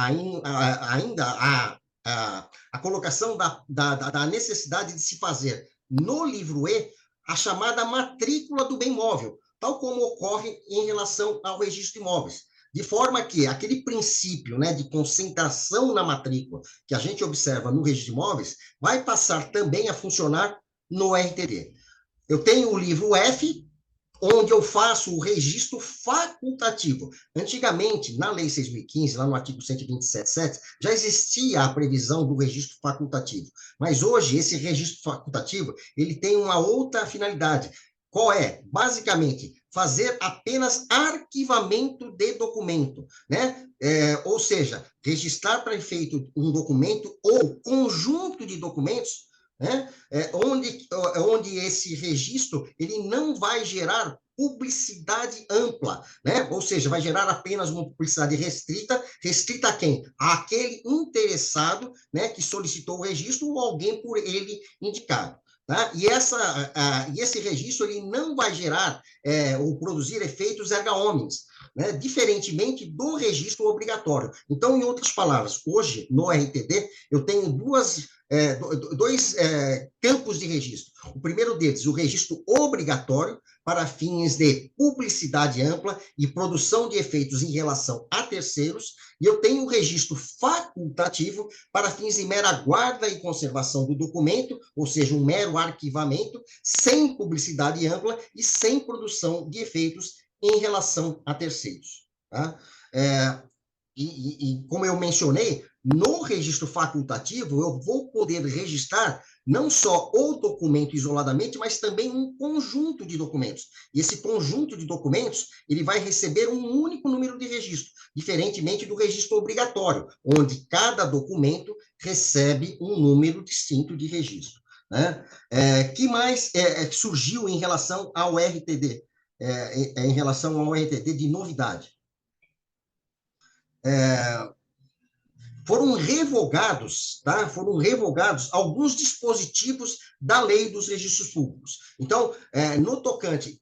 ainda a colocação da necessidade de se fazer no livro E a chamada matrícula do bem móvel, tal como ocorre em relação ao registro de imóveis. De forma que aquele princípio, né, de concentração na matrícula que a gente observa no registro de imóveis vai passar também a funcionar no RTD. Eu tenho o livro F, onde eu faço o registro facultativo. Antigamente, na Lei 6.015, lá no artigo 127.7, já existia a previsão do registro facultativo. Mas hoje, esse registro facultativo, ele tem uma outra finalidade. Qual é? Basicamente, fazer apenas arquivamento de documento, né? Ou seja, registrar para efeito um documento ou conjunto de documentos, né? Onde esse registro ele não vai gerar publicidade ampla, né? Ou seja, vai gerar apenas uma publicidade restrita. Restrita a quem? Àquele interessado, né, que solicitou o registro ou alguém por ele indicado. Tá? E esse registro ele não vai gerar ou produzir efeitos erga omnes, né? Diferentemente do registro obrigatório. Então, em outras palavras, hoje, no RTD, eu tenho dois campos de registro. O primeiro deles, o registro obrigatório, para fins de publicidade ampla e produção de efeitos em relação a terceiros, e eu tenho o registro facultativo para fins de mera guarda e conservação do documento, ou seja, um mero arquivamento, sem publicidade ampla e sem produção de efeitos em relação a terceiros. Tá? Como eu mencionei, no registro facultativo, eu vou poder registrar não só o documento isoladamente, mas também um conjunto de documentos. E esse conjunto de documentos, ele vai receber um único número de registro, diferentemente do registro obrigatório, onde cada documento recebe um número distinto de registro. Né? Que mais surgiu em relação ao RTD? Em relação ao RTD de novidade? Foram revogados, tá? Foram revogados alguns dispositivos da lei dos registros públicos. Então, no tocante,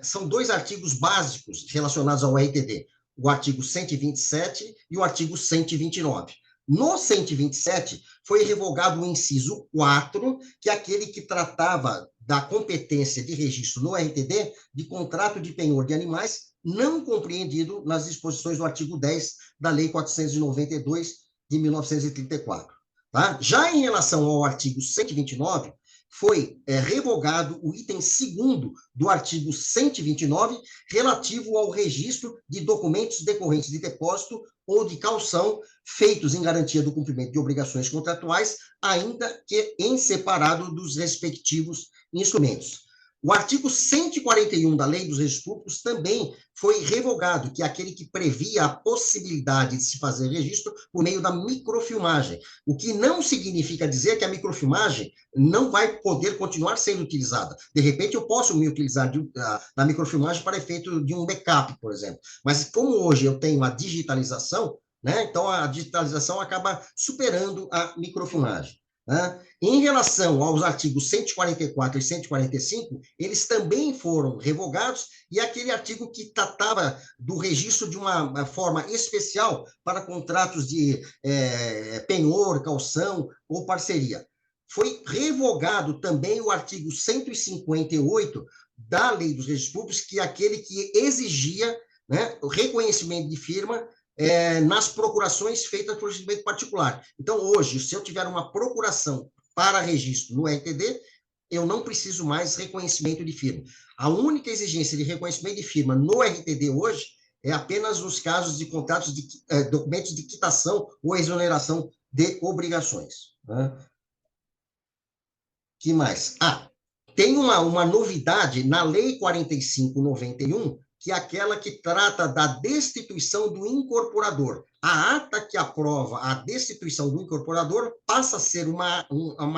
são 2 artigos básicos relacionados ao RTD, o artigo 127 e o artigo 129. No 127, foi revogado o inciso 4, que é aquele que tratava da competência de registro no RTD de contrato de penhor de animais não compreendido nas disposições do artigo 10 da Lei 492 de 1934. Tá? Já em relação ao artigo 129, foi revogado o item 2º do artigo 129, relativo ao registro de documentos decorrentes de depósito ou de caução feitos em garantia do cumprimento de obrigações contratuais, ainda que em separado dos respectivos instrumentos. O artigo 141 da Lei dos Registros Públicos também foi revogado, que é aquele que previa a possibilidade de se fazer registro por meio da microfilmagem, o que não significa dizer que a microfilmagem não vai poder continuar sendo utilizada. De repente, eu posso me utilizar da microfilmagem para efeito de um backup, por exemplo. Mas como hoje eu tenho a digitalização, né, então a digitalização acaba superando a microfilmagem. né? Em relação aos artigos 144 e 145, eles também foram revogados, e aquele artigo que tratava do registro de uma forma especial para contratos de penhor, calção ou parceria. Foi revogado também o artigo 158 da Lei dos Registros Públicos, que é aquele que exigia, né, o reconhecimento de firma nas procurações feitas por procedimento particular. Então, hoje, se eu tiver uma procuração para registro no RTD, eu não preciso mais reconhecimento de firma. A única exigência de reconhecimento de firma no RTD hoje é apenas nos casos de contratos de documentos de quitação ou exoneração de obrigações, né? Que mais? Tem uma novidade na Lei 4591, que é aquela que trata da destituição do incorporador. A ata que aprova a destituição do incorporador passa a ser uma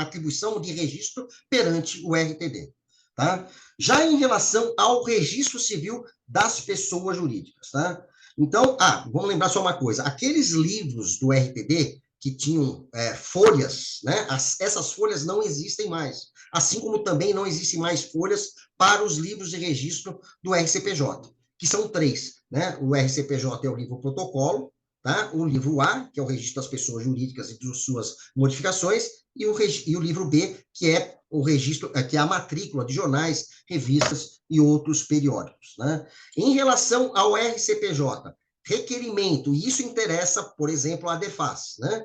atribuição de registro perante o RTD. Tá? Já em relação ao registro civil das pessoas jurídicas. Tá? Então, vamos lembrar só uma coisa. Aqueles livros do RTD que tinham folhas, né? Essas folhas não existem mais. Assim como também não existem mais folhas para os livros de registro do RCPJ, que são 3, né? O RCPJ é o livro protocolo, tá? O livro A, que é o registro das pessoas jurídicas e de suas modificações, e o livro B, que é o registro, que é a matrícula de jornais, revistas e outros periódicos, né? Em relação ao RCPJ, requerimento, e isso interessa, por exemplo, a DEFAS, né?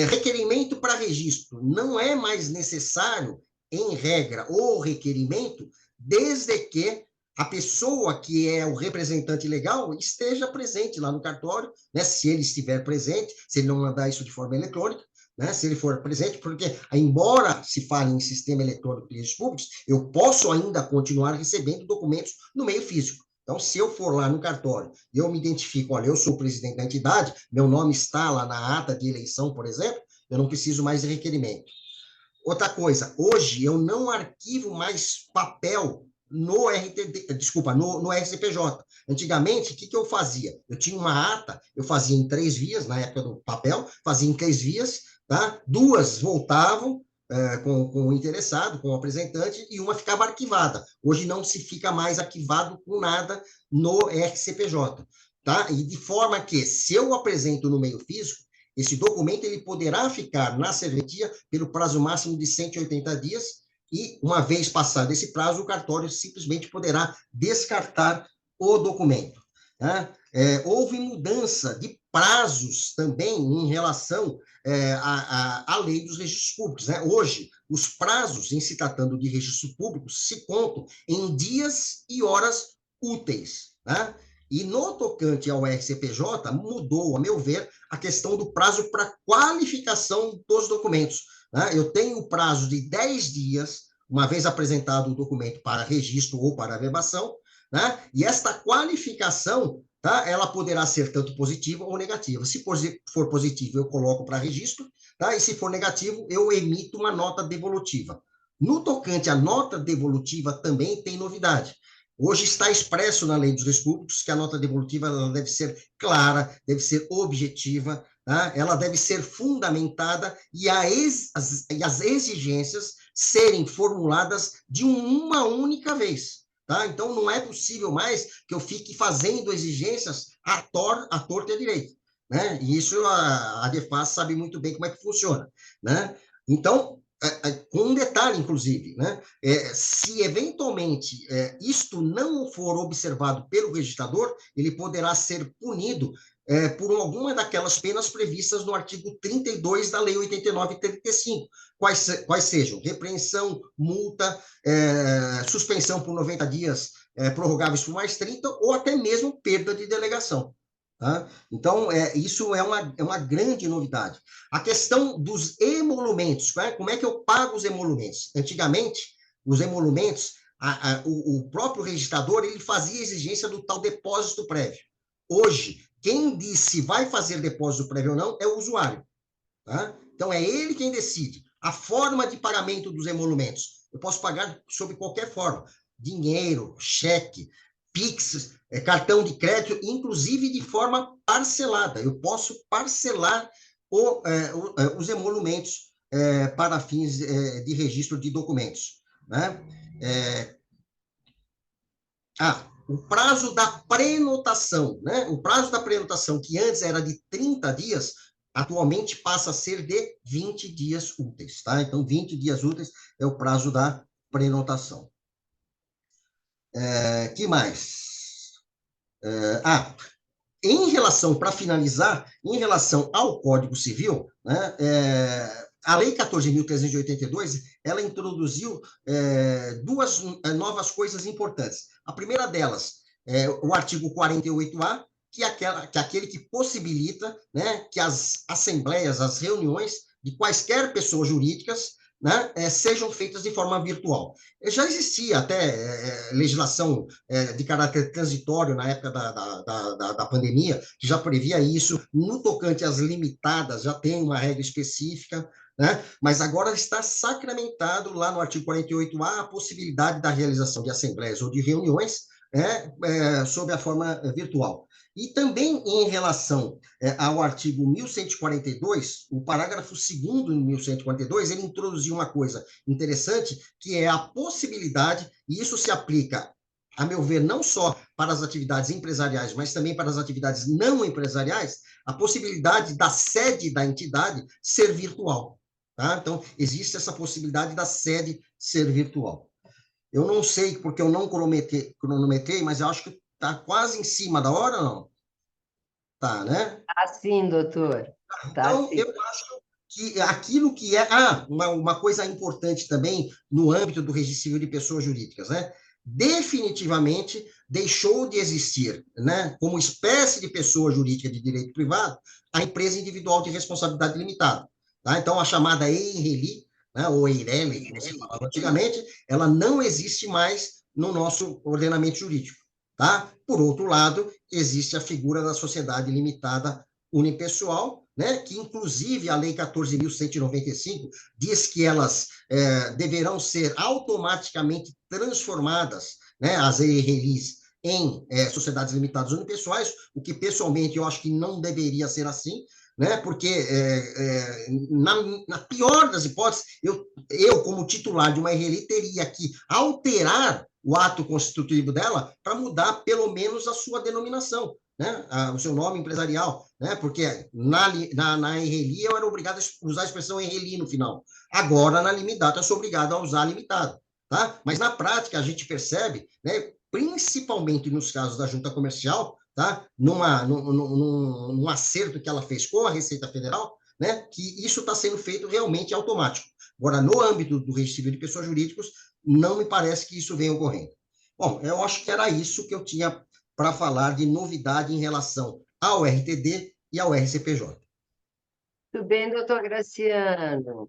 Requerimento para registro não é mais necessário, em regra, o requerimento, desde que a pessoa que é o representante legal esteja presente lá no cartório, né? Se ele estiver presente, se ele não mandar isso de forma eletrônica, né? Se ele for presente, porque, embora se fale em sistema eletrônico de registros públicos, eu posso ainda continuar recebendo documentos no meio físico. Então, se eu for lá no cartório e eu me identifico, olha, eu sou o presidente da entidade, meu nome está lá na ata de eleição, por exemplo, eu não preciso mais de requerimento. Outra coisa, hoje eu não arquivo mais papel no RCPJ. Antigamente, o que eu fazia? Eu tinha uma ata, eu fazia em 3 vias, na época do papel, fazia em 3 vias, tá? 2 voltavam com o interessado, com o apresentante, e uma ficava arquivada. Hoje não se fica mais arquivado com nada no RCPJ, tá? E de forma que, se eu apresento no meio físico, esse documento ele poderá ficar na serventia pelo prazo máximo de 180 dias, e, uma vez passado esse prazo, o cartório simplesmente poderá descartar o documento. Tá? Houve mudança de prazos também em relação à lei dos registros públicos, né? Hoje, os prazos, em se tratando de registro público, se contam em dias e horas úteis, né? E no tocante ao RCPJ, mudou, a meu ver, a questão do prazo para qualificação dos documentos, né? Eu tenho o prazo de 10 dias, uma vez apresentado o documento para registro ou para averbação, né? E esta qualificação, tá? Ela poderá ser tanto positiva ou negativa. Se for positivo, eu coloco para registro, tá? E se for negativo, eu emito uma nota devolutiva. No tocante à nota devolutiva, também tem novidade. Hoje está expresso na Lei dos Registros Públicos que a nota devolutiva ela deve ser clara, deve ser objetiva, tá? Ela deve ser fundamentada e as exigências serem formuladas de uma única vez. Tá? Então, não é possível mais que eu fique fazendo exigências à torta e à direita. Né? E isso a DEFAS sabe muito bem como é que funciona. Né? Então, com um detalhe, inclusive, né? Se eventualmente isto não for observado pelo registrador, ele poderá ser punido por alguma daquelas penas previstas no artigo 32 da Lei 89/35, quais sejam repreensão, multa, suspensão por 90 dias, prorrogáveis por mais 30, ou até mesmo perda de delegação. Tá? Então, isso é uma grande novidade. A questão dos emolumentos, como é que eu pago os emolumentos? Antigamente, os emolumentos, o próprio registrador, ele fazia exigência do tal depósito prévio. Hoje, quem diz se vai fazer depósito prévio ou não é o usuário. Tá? Então, é ele quem decide. A forma de pagamento dos emolumentos, eu posso pagar sob qualquer forma. Dinheiro, cheque, Pix, cartão de crédito, inclusive de forma parcelada. Eu posso parcelar os emolumentos para fins de registro de documentos, né? O prazo da prenotação, né? O prazo da prenotação, que antes era de 30 dias, atualmente passa a ser de 20 dias úteis, tá? Então, 20 dias úteis é o prazo da prenotação. Que mais? Em relação, para finalizar, em relação ao Código Civil, né, a Lei 14.382, ela introduziu duas novas coisas importantes. A primeira delas é o artigo 48A, que é aquele que possibilita, né, que as assembleias, as reuniões de quaisquer pessoas jurídicas, né, sejam feitas de forma virtual. Já existia até legislação de caráter transitório na época da pandemia, que já previa isso. No tocante às limitadas, já tem uma regra específica, né? Mas agora está sacramentado lá no artigo 48A a possibilidade da realização de assembleias ou de reuniões sob a forma virtual. E também em relação ao artigo 1142, o parágrafo 2º do 1142, ele introduziu uma coisa interessante, que é a possibilidade, e isso se aplica, a meu ver, não só para as atividades empresariais, mas também para as atividades não empresariais, a possibilidade da sede da entidade ser virtual. Tá? Então, existe essa possibilidade da sede ser virtual. Eu não sei, porque eu não cronometrei, mas eu acho que está quase em cima da hora, não? Tá, né? Tá sim, doutor. Tá Então, sim. eu acho que aquilo que é... uma coisa importante também no âmbito do registro civil de pessoas jurídicas, né? Definitivamente deixou de existir, né, como espécie de pessoa jurídica de direito privado, a empresa individual de responsabilidade limitada. Tá? Então, a chamada EIRELI, né, ou EIRELI, que você falava antigamente, ela não existe mais no nosso ordenamento jurídico. Tá? Por outro lado, existe a figura da sociedade limitada unipessoal, né, que inclusive a Lei 14.195 diz que elas deverão ser automaticamente transformadas, né, as EIRELIs, em sociedades limitadas unipessoais, o que pessoalmente eu acho que não deveria ser assim, né, porque na pior das hipóteses, eu como titular de uma EIRELI teria que alterar o ato constitutivo dela para mudar pelo menos a sua denominação, né, o seu nome empresarial, né, porque na EIRELI eu era obrigado a usar a expressão EIRELI no final. Agora, na Limidata, eu sou obrigado a usar a limitada. Tá? Mas, na prática, a gente percebe, né, principalmente nos casos da junta comercial, tá? Num acerto que ela fez com a Receita Federal, né, que isso está sendo feito realmente automático. Agora, no âmbito do registro civil de pessoas jurídicas, não me parece que isso venha ocorrendo. Bom, eu acho que era isso que eu tinha para falar de novidade em relação ao RTD e ao RCPJ. Tudo bem, doutor Graciano.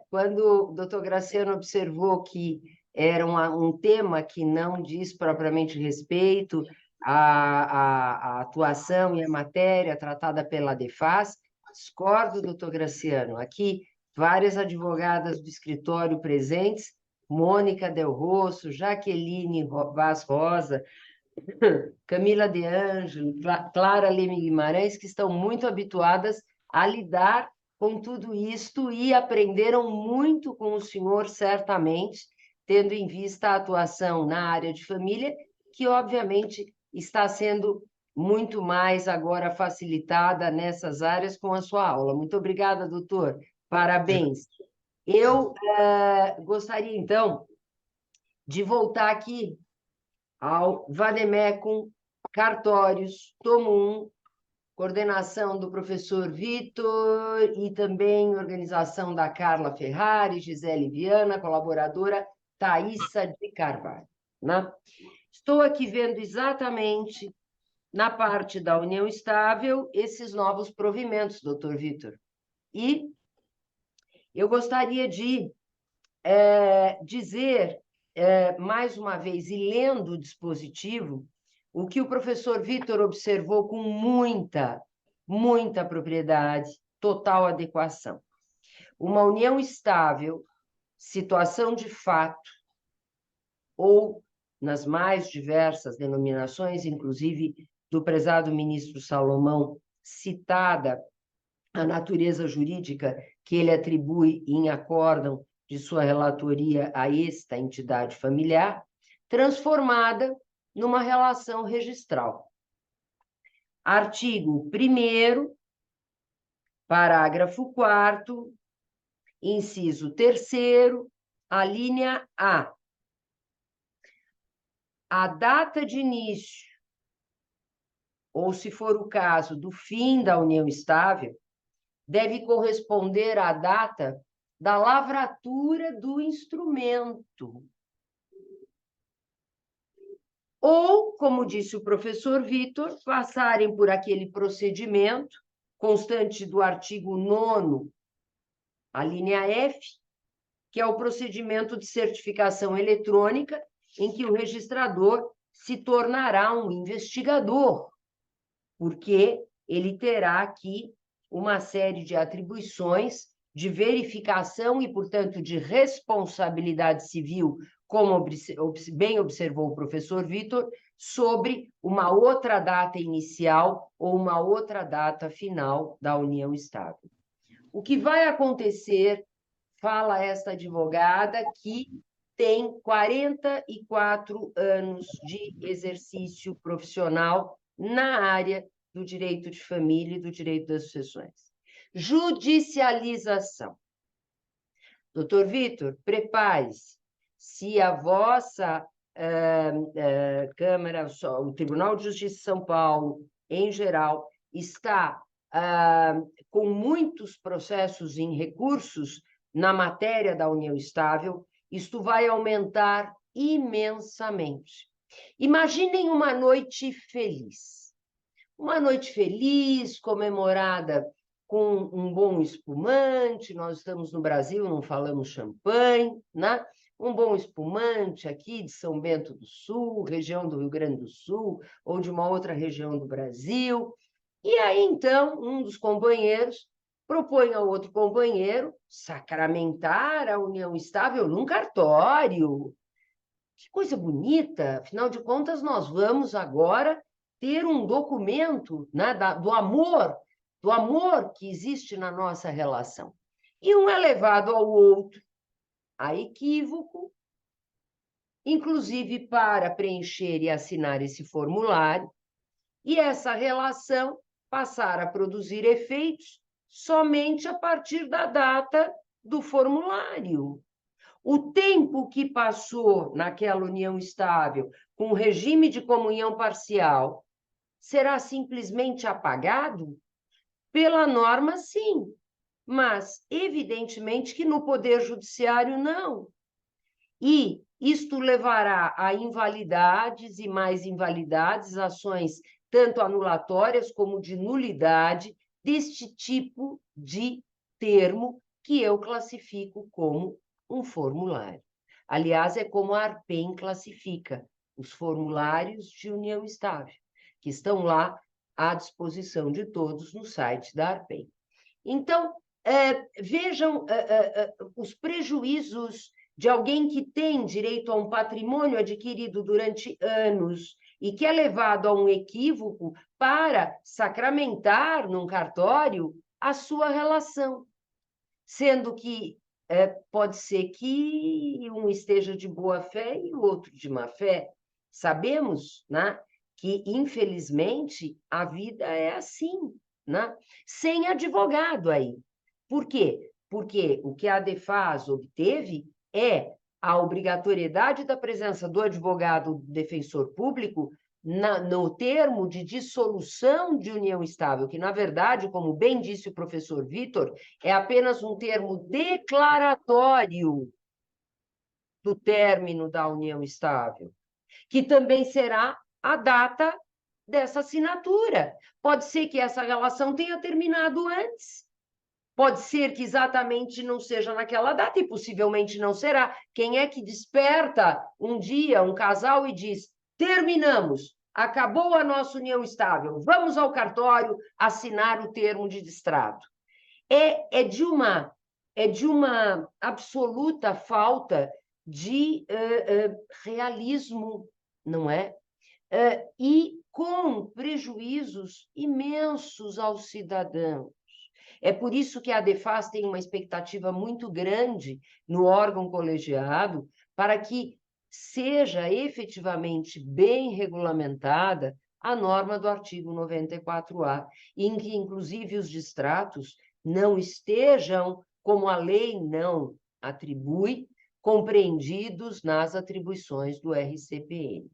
Quando o doutor Graciano observou que era um tema que não diz propriamente respeito à atuação e à matéria tratada pela DEFAS, discordo, doutor Graciano. Aqui, várias advogadas do escritório presentes, Mônica Del Rosso, Jaqueline Vaz Rosa, Camila De Angelo, Clara Leme Guimarães, que estão muito habituadas a lidar com tudo isto e aprenderam muito com o senhor, certamente, tendo em vista a atuação na área de família, que obviamente está sendo muito mais agora facilitada nessas áreas com a sua aula. Muito obrigada, doutor. Parabéns. Eu gostaria, então, de voltar aqui ao Vademecum Cartórios, tomo 1, coordenação do professor Vitor e também organização da Carla Ferrari, Gisele Viana, colaboradora Thaisa de Carvalho. Né? Estou aqui vendo exatamente, na parte da união estável, esses novos provimentos, doutor Vitor. E eu gostaria de dizer, mais uma vez, e lendo o dispositivo, o que o professor Vitor observou com muita propriedade, total adequação. Uma união estável, situação de fato, ou nas mais diversas denominações, inclusive do prezado ministro Salomão, citada a natureza jurídica que ele atribui em acórdão de sua relatoria a esta entidade familiar, transformada numa relação registral. Artigo 1º, parágrafo 4º, inciso 3º, a linha A. A data de início, ou se for o caso do fim da união estável, deve corresponder à data da lavratura do instrumento. Ou, como disse o professor Vitor, passarem por aquele procedimento constante do artigo 9º, a linha F, que é o procedimento de certificação eletrônica, em que o registrador se tornará um investigador, porque ele terá aqui uma série de atribuições de verificação e, portanto, de responsabilidade civil, como bem observou o professor Vitor, sobre uma outra data inicial ou uma outra data final da união estável. O que vai acontecer, fala esta advogada, que tem 44 anos de exercício profissional na área do direito de família e do direito das sucessões. Judicialização. Doutor Vitor, prepare-se. Se a vossa Câmara, o Tribunal de Justiça de São Paulo, em geral, está com muitos processos em recursos na matéria da união estável, isto vai aumentar imensamente. Imaginem uma noite feliz. Uma noite feliz, comemorada com um bom espumante, nós estamos no Brasil, não falamos champanhe, né? Um bom espumante aqui de São Bento do Sul, região do Rio Grande do Sul, ou de uma outra região do Brasil. E aí, então, um dos companheiros propõe ao outro companheiro sacramentar a união estável num cartório. Que coisa bonita! Afinal de contas, nós vamos agora ter um documento, né, do amor que existe na nossa relação. E um é levado ao outro a equívoco, inclusive para preencher e assinar esse formulário, e essa relação passar a produzir efeitos somente a partir da data do formulário. O tempo que passou naquela união estável com o regime de comunhão parcial será simplesmente apagado? Pela norma, sim, mas evidentemente que no Poder Judiciário não. E isto levará a invalidades e mais invalidades, ações tanto anulatórias como de nulidade deste tipo de termo que eu classifico como um formulário. Aliás, é como a ARPEN classifica os formulários de união estável, que estão lá à disposição de todos no site da ARPEN. Então, vejam os prejuízos de alguém que tem direito a um patrimônio adquirido durante anos e que é levado a um equívoco para sacramentar num cartório a sua relação, sendo que pode ser que um esteja de boa fé e o outro de má fé. Sabemos, né, que, infelizmente, a vida é assim, né? Sem advogado aí. Por quê? Porque o que a Defas obteve é a obrigatoriedade da presença do advogado defensor público no termo de dissolução de união estável, que, na verdade, como bem disse o professor Vitor, é apenas um termo declaratório do término da união estável, que também será a data dessa assinatura. Pode ser que essa relação tenha terminado antes. Pode ser que exatamente não seja naquela data e possivelmente não será. Quem é que desperta um dia um casal e diz: terminamos, acabou a nossa união estável, vamos ao cartório assinar o termo de distrato? É de uma absoluta falta de realismo, não é? E com prejuízos imensos aos cidadãos. É por isso que a ADEFAS tem uma expectativa muito grande no órgão colegiado para que seja efetivamente bem regulamentada a norma do artigo 94A, em que, inclusive, os distratos não estejam, como a lei não atribui, compreendidos nas atribuições do RCPN.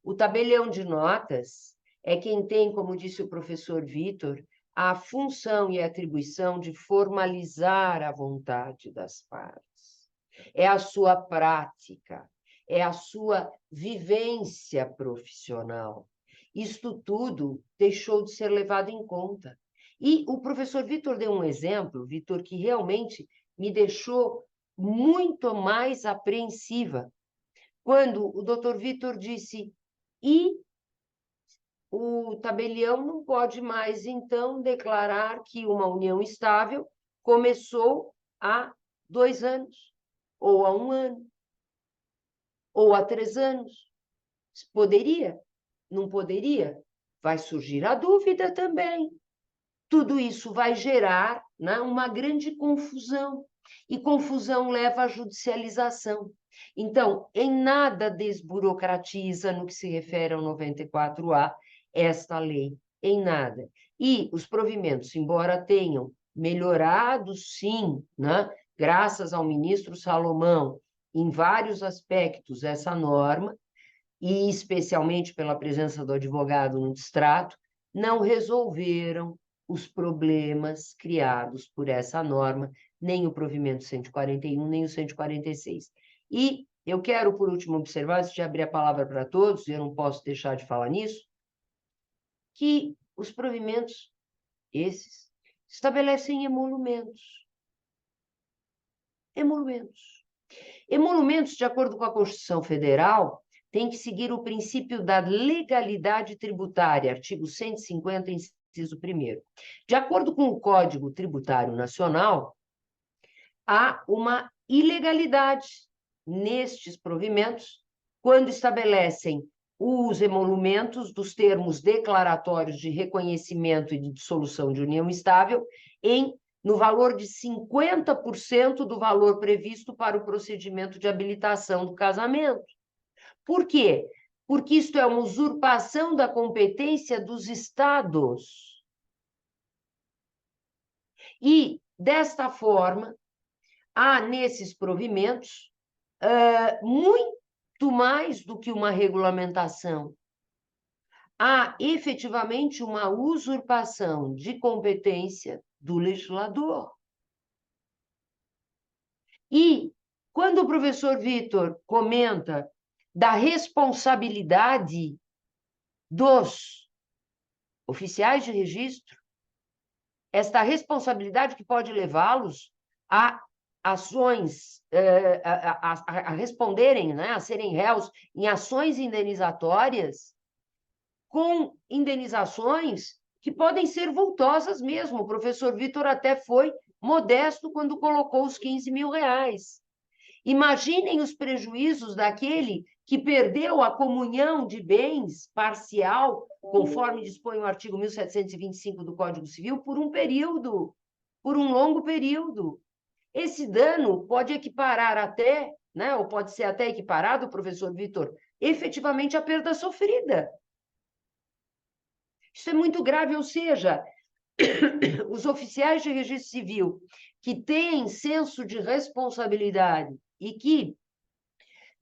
O tabelião de notas é quem tem, como disse o professor Vitor, a função e a atribuição de formalizar a vontade das partes. É a sua prática, é a sua vivência profissional. Isto tudo deixou de ser levado em conta. E o professor Vitor deu um exemplo, Vitor, que realmente me deixou muito mais apreensiva, quando o doutor Vitor disse, e o tabelião não pode mais, então, declarar que uma união estável começou há 2 anos, ou há 1 ano, ou há 3 anos. Poderia? Não poderia? Vai surgir a dúvida também. Tudo isso vai gerar, né, uma grande confusão, e confusão leva à judicialização. Então, em nada desburocratiza no que se refere ao 94A esta lei, em nada. E os provimentos, embora tenham melhorado, sim, né, graças ao ministro Salomão, em vários aspectos, essa norma, e especialmente pela presença do advogado no distrato, não resolveram os problemas criados por essa norma, nem o provimento 141, nem o 146. E eu quero, por último, observar, antes de abrir a palavra para todos, eu não posso deixar de falar nisso, que os provimentos, esses, estabelecem emolumentos. Emolumentos. Emolumentos, de acordo com a Constituição Federal, tem que seguir o princípio da legalidade tributária, artigo 150, inciso 1º. De acordo com o Código Tributário Nacional, há uma ilegalidade nestes provimentos quando estabelecem os emolumentos dos termos declaratórios de reconhecimento e de dissolução de união estável no valor de 50% do valor previsto para o procedimento de habilitação do casamento. Por quê? Porque isto é uma usurpação da competência dos estados. E, desta forma, há nesses provimentos muito mais do que uma regulamentação. Há efetivamente uma usurpação de competência do legislador. E, quando o professor Vitor comenta da responsabilidade dos oficiais de registro, esta responsabilidade que pode levá-los a ações, a responderem, né, a serem réus em ações indenizatórias, com indenizações que podem ser vultosas mesmo. O professor Vitor até foi modesto quando colocou os 15 mil reais. Imaginem os prejuízos daquele que perdeu a comunhão de bens parcial, conforme dispõe o artigo 1725 do Código Civil, por um período, por um longo período. Esse dano pode equiparar até, né, ou pode ser até equiparado, professor Vitor, efetivamente à perda sofrida. Isso é muito grave, ou seja, os oficiais de registro civil que têm senso de responsabilidade e que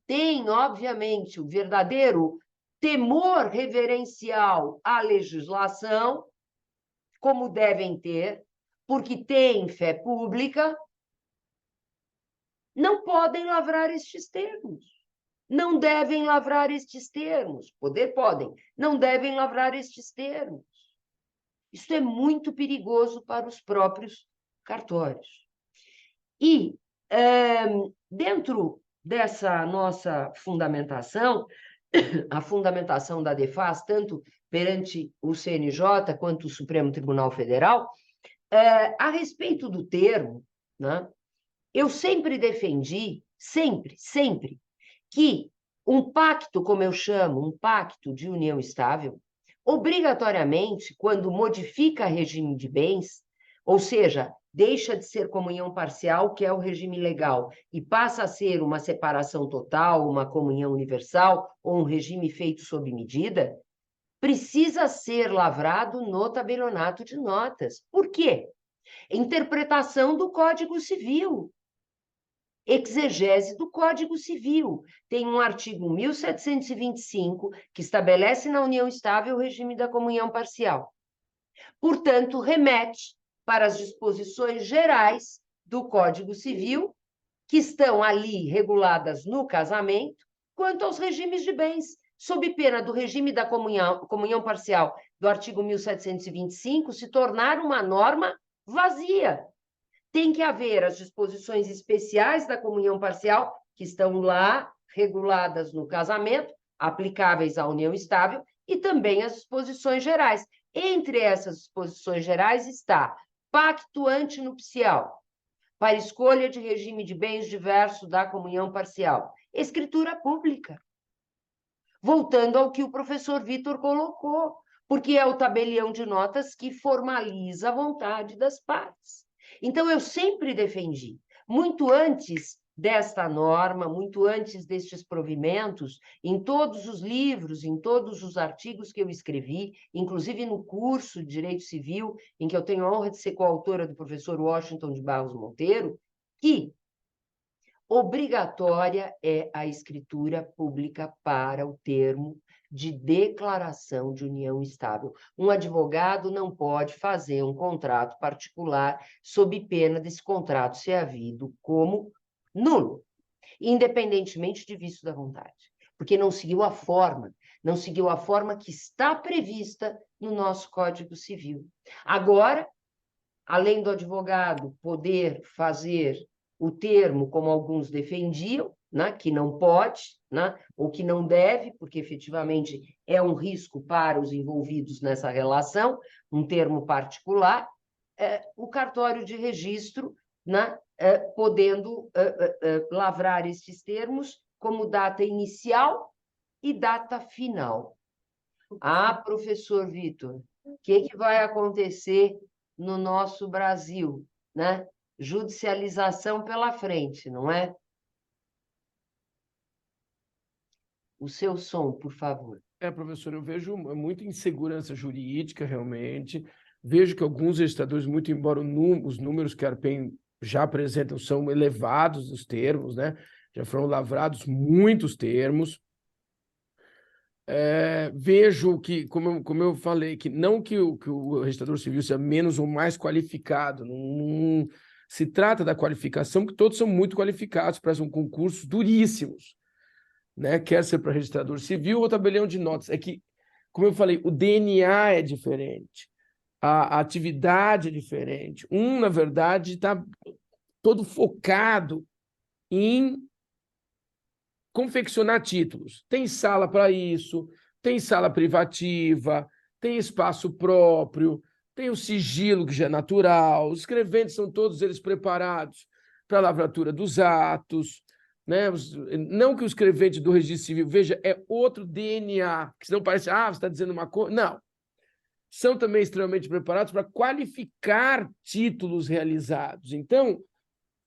têm, obviamente, o verdadeiro temor reverencial à legislação, como devem ter, porque têm fé pública, não podem lavrar estes termos. Não devem lavrar estes termos. Poder podem, não devem lavrar estes termos. Isso é muito perigoso para os próprios cartórios. E, dentro dessa nossa fundamentação, a fundamentação da ADEFAS, tanto perante o CNJ quanto o Supremo Tribunal Federal, a respeito do termo, né, eu sempre defendi, sempre, que um pacto, como eu chamo, um pacto de união estável, obrigatoriamente, quando modifica regime de bens, Ou seja, deixa de ser comunhão parcial, que é o regime legal, e passa a ser uma separação total, uma comunhão universal, ou um regime feito sob medida, precisa ser lavrado no tabelionato de notas. Por quê? Interpretação do Código Civil. Exegese do Código Civil. Tem um artigo 1725 que estabelece na união estável o regime da comunhão parcial. Portanto, remete para as disposições gerais do Código Civil, que estão ali reguladas no casamento, quanto aos regimes de bens, sob pena do regime da comunhão parcial do artigo 1725 se tornar uma norma vazia. Tem que haver as disposições especiais da comunhão parcial, que estão lá reguladas no casamento, aplicáveis à união estável, e também as disposições gerais. Entre essas disposições gerais está pacto antinupcial, para escolha de regime de bens diverso da comunhão parcial. Escritura pública. Voltando ao que o professor Vitor colocou, porque é o tabelião de notas que formaliza a vontade das partes. Então, eu sempre defendi, muito antes desta norma, muito antes destes provimentos, em todos os livros, em todos os artigos que eu escrevi, inclusive no curso de Direito Civil, em que eu tenho a honra de ser coautora do professor Washington de Barros Monteiro, que obrigatória é a escritura pública para o termo de declaração de união estável. Um advogado não pode fazer um contrato particular sob pena desse contrato ser havido como nulo, independentemente de vício da vontade, porque não seguiu a forma que está prevista no nosso Código Civil. Agora, além do advogado poder fazer o termo, como alguns defendiam, né, que não pode, né, ou que não deve, porque efetivamente é um risco para os envolvidos nessa relação, um termo particular, o cartório de registro, né, podendo lavrar estes termos como data inicial e data final. Ah, professor Vitor, o que vai acontecer no nosso Brasil, né? Judicialização pela frente, não é? O seu som, por favor. Professor, eu vejo muita insegurança jurídica, realmente. Vejo que alguns registradores, muito embora os números que a Arpen já apresentam são elevados os termos, né? Já foram lavrados muitos termos. Vejo que, como eu falei, que não que o registrador civil seja menos ou mais qualificado, não se trata da qualificação, porque todos são muito qualificados, prestam concursos duríssimos, né? Quer ser para registrador civil ou tabelião de notas. É que, como eu falei, o DNA é diferente, a atividade é diferente. Na verdade, está todo focado em confeccionar títulos. Tem sala para isso, tem sala privativa, tem espaço próprio, tem o sigilo, que já é natural, os escreventes são todos eles preparados para a lavratura dos atos, né? Não que o escrevente do registro civil, veja, é outro DNA, que senão parece, você está dizendo uma coisa. Não. São também extremamente preparados para qualificar títulos realizados. Então,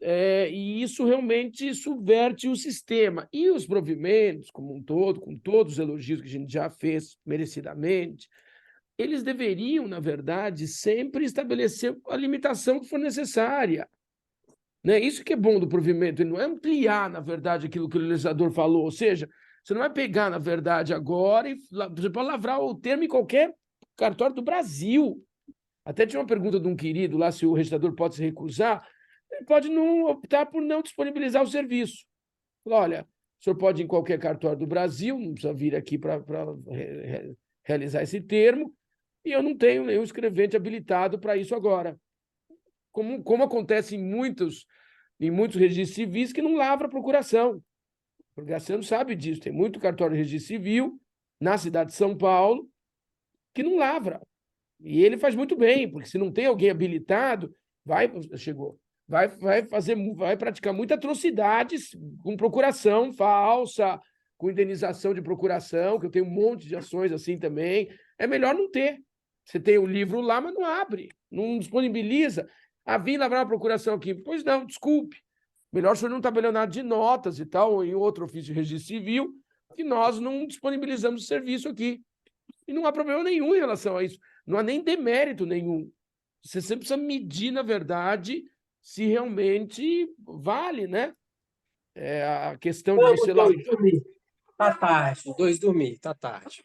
e isso realmente subverte o sistema. E os provimentos, como um todo, com todos os elogios que a gente já fez merecidamente, eles deveriam, na verdade, sempre estabelecer a limitação que for necessária. Né? Isso que é bom do provimento, ele não é ampliar, na verdade, aquilo que o legislador falou. Ou seja, você não vai pegar, na verdade, agora e você pode lavrar o termo em qualquer cartório do Brasil. Até tinha uma pergunta de um querido lá, se o registrador pode se recusar. Ele pode não optar por não disponibilizar o serviço. Olha, o senhor pode ir em qualquer cartório do Brasil, não precisa vir aqui para realizar esse termo, e eu não tenho nenhum escrevente habilitado para isso agora. Como acontece em muitos registros civis que não lavra a procuração. A procuração sabe disso. Tem muito cartório de registro civil na cidade de São Paulo que não lavra. E ele faz muito bem, porque se não tem alguém habilitado, vai praticar muitas atrocidades com procuração falsa, com indenização de procuração, que eu tenho um monte de ações assim também. É melhor não ter. Você tem o livro lá, mas não abre, não disponibiliza. Vim lavar uma procuração aqui. Pois não, desculpe. Melhor o senhor não tabelionar de notas e tal, ou em outro ofício de registro civil, que nós não disponibilizamos o serviço aqui. E não há problema nenhum em relação a isso. Não há nem demérito nenhum. Você sempre precisa medir, na verdade, se realmente vale, né? A questão de você lá, Dormir. Tá tarde, 2 dormir, tá tarde.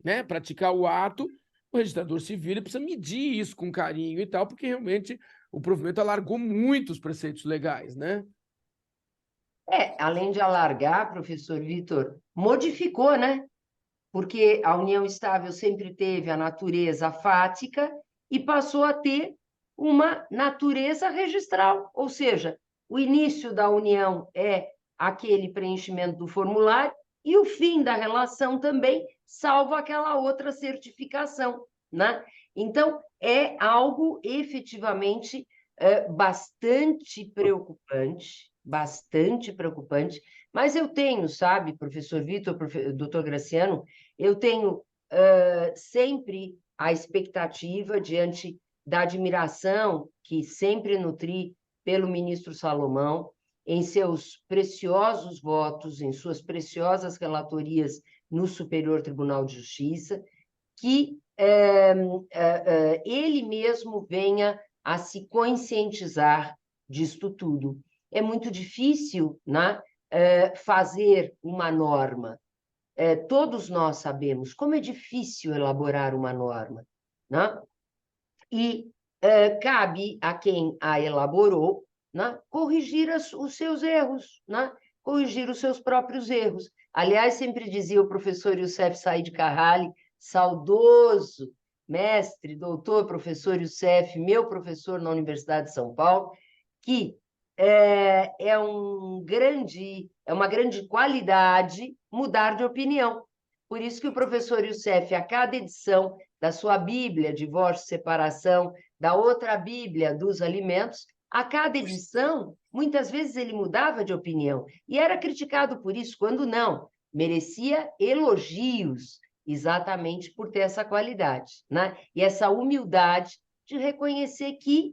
né, praticar o ato, o registrador civil ele precisa medir isso com carinho e tal, porque realmente o provimento alargou muito os preceitos legais, né? Além de alargar, professor Vitor, modificou, né? Porque a união estável sempre teve a natureza fática e passou a ter uma natureza registral, ou seja, o início da união é aquele preenchimento do formulário e o fim da relação também, salvo aquela outra certificação, né? Então, é algo efetivamente bastante preocupante, mas eu tenho, sabe, professor Vitor, doutor Graciano, eu tenho sempre a expectativa, diante da admiração que sempre nutri pelo ministro Salomão, em seus preciosos votos, em suas preciosas relatorias no Superior Tribunal de Justiça, que ele mesmo venha a se conscientizar disto tudo. É muito difícil, né, fazer uma norma. Todos nós sabemos como é difícil elaborar uma norma, né? E cabe a quem a elaborou, né, corrigir os seus erros, né? Corrigir os seus próprios erros. Aliás, sempre dizia o professor Youssef Said Carrali, saudoso mestre, doutor, professor Youssef, meu professor na Universidade de São Paulo, que é uma grande qualidade mudar de opinião. Por isso que o professor Youssef, a cada edição da sua Bíblia, Divórcio e Separação, da outra Bíblia dos Alimentos, a cada edição, muitas vezes ele mudava de opinião e era criticado por isso, quando não, merecia elogios, exatamente por ter essa qualidade, né? E essa humildade de reconhecer que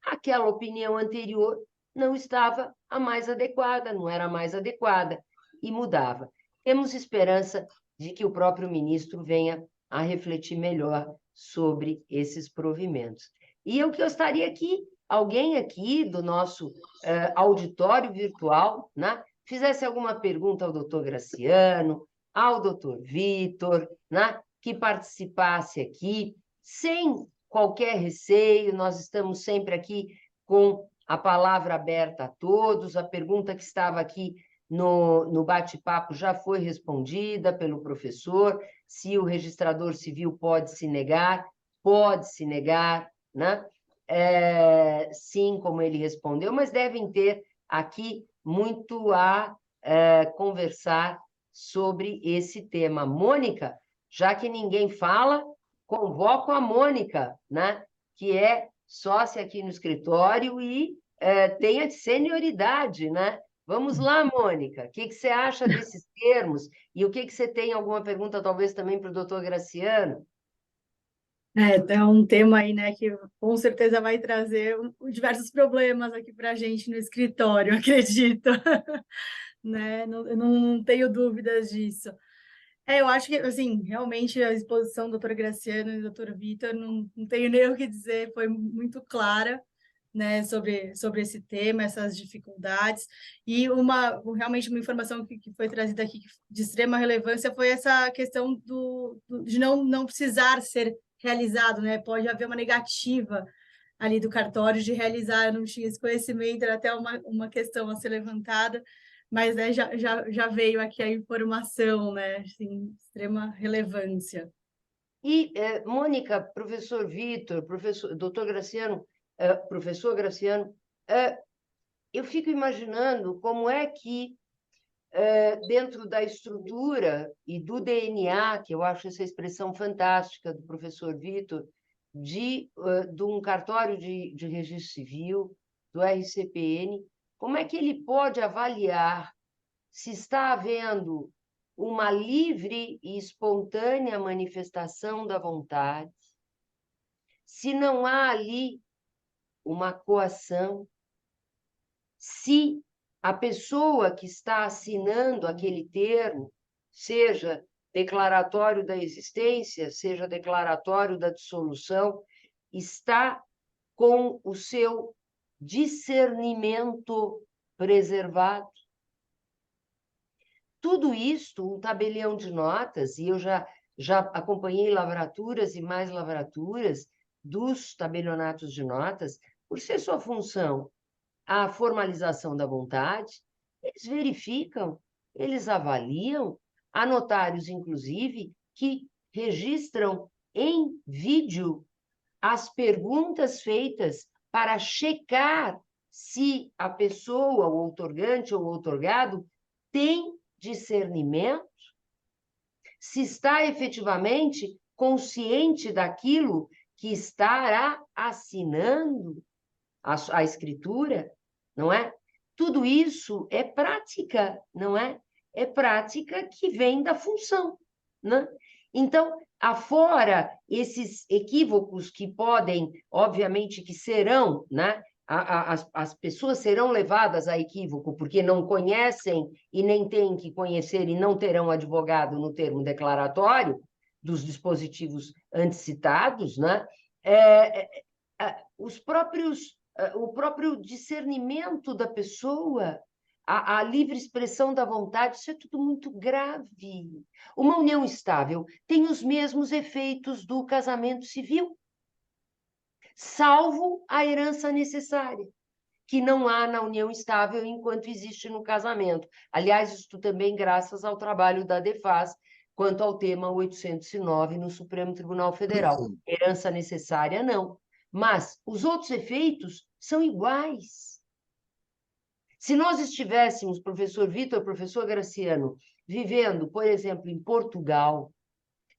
aquela opinião anterior não estava a mais adequada, não era a mais adequada, e mudava. Temos esperança de que o próprio ministro venha a refletir melhor sobre esses provimentos. E eu gostaria que alguém aqui do nosso auditório virtual, né, fizesse alguma pergunta ao doutor Graciano, ao doutor Vitor, né, que participasse aqui, sem qualquer receio, nós estamos sempre aqui com a palavra aberta a todos, a pergunta que estava aqui no bate-papo já foi respondida pelo professor, se o registrador civil pode se negar, né? Sim, como ele respondeu, mas devem ter aqui muito a conversar sobre esse tema. Mônica, já que ninguém fala, convoco a Mônica, né? Que é sócia aqui no escritório e tem a senioridade, né? Vamos lá, Mônica, o que você acha desses termos? E o que você tem? Alguma pergunta, talvez, também para o doutor Graciano? É um tema aí, né, que com certeza vai trazer diversos problemas aqui para a gente no escritório, acredito, né? Eu não tenho dúvidas disso. Eu acho que, assim, realmente a exposição do doutor Graciano e do doutor Vitor, não tenho nem o que dizer, foi muito clara, né, sobre esse tema, essas dificuldades, e realmente uma informação que foi trazida aqui de extrema relevância foi essa questão de não precisar ser realizado, né, pode haver uma negativa ali do cartório de realizar, eu não tinha esse conhecimento, era até uma questão a ser levantada, mas né, já veio aqui a informação, né, assim, extrema relevância. E, Mônica, professor Vitor, doutor Graciano, professor Graciano, eu fico imaginando como é que, dentro da estrutura e do DNA, que eu acho essa expressão fantástica do professor Vitor, de um cartório de registro civil, do RCPN, como é que ele pode avaliar se está havendo uma livre e espontânea manifestação da vontade, se não há ali uma coação, se a pessoa que está assinando aquele termo, seja declaratório da existência, seja declaratório da dissolução, está com o seu discernimento preservado. Tudo isto, um tabelião de notas, e eu já acompanhei lavraturas e mais lavraturas dos tabelionatos de notas, por ser sua função a formalização da vontade, eles verificam, eles avaliam, há notários, inclusive, que registram em vídeo as perguntas feitas para checar se a pessoa, o outorgante ou o outorgado, tem discernimento, se está efetivamente consciente daquilo que estará assinando a escritura, não é? Tudo isso é prática, não é? É prática que vem da função, né? Então, afora esses equívocos que podem, obviamente, que serão, né? As pessoas serão levadas a equívoco porque não conhecem e nem têm que conhecer e não terão advogado no termo declaratório dos dispositivos antecitados, né? Os próprios o próprio discernimento da pessoa, a livre expressão da vontade, isso é tudo muito grave. Uma união estável tem os mesmos efeitos do casamento civil, salvo a herança necessária, que não há na união estável enquanto existe no casamento. Aliás, isto também graças ao trabalho da DEFAS, quanto ao tema 809 no Supremo Tribunal Federal. Herança necessária, não. Mas os outros efeitos são iguais. Se nós estivéssemos, professor Vitor, professor Graciano, vivendo, por exemplo, em Portugal,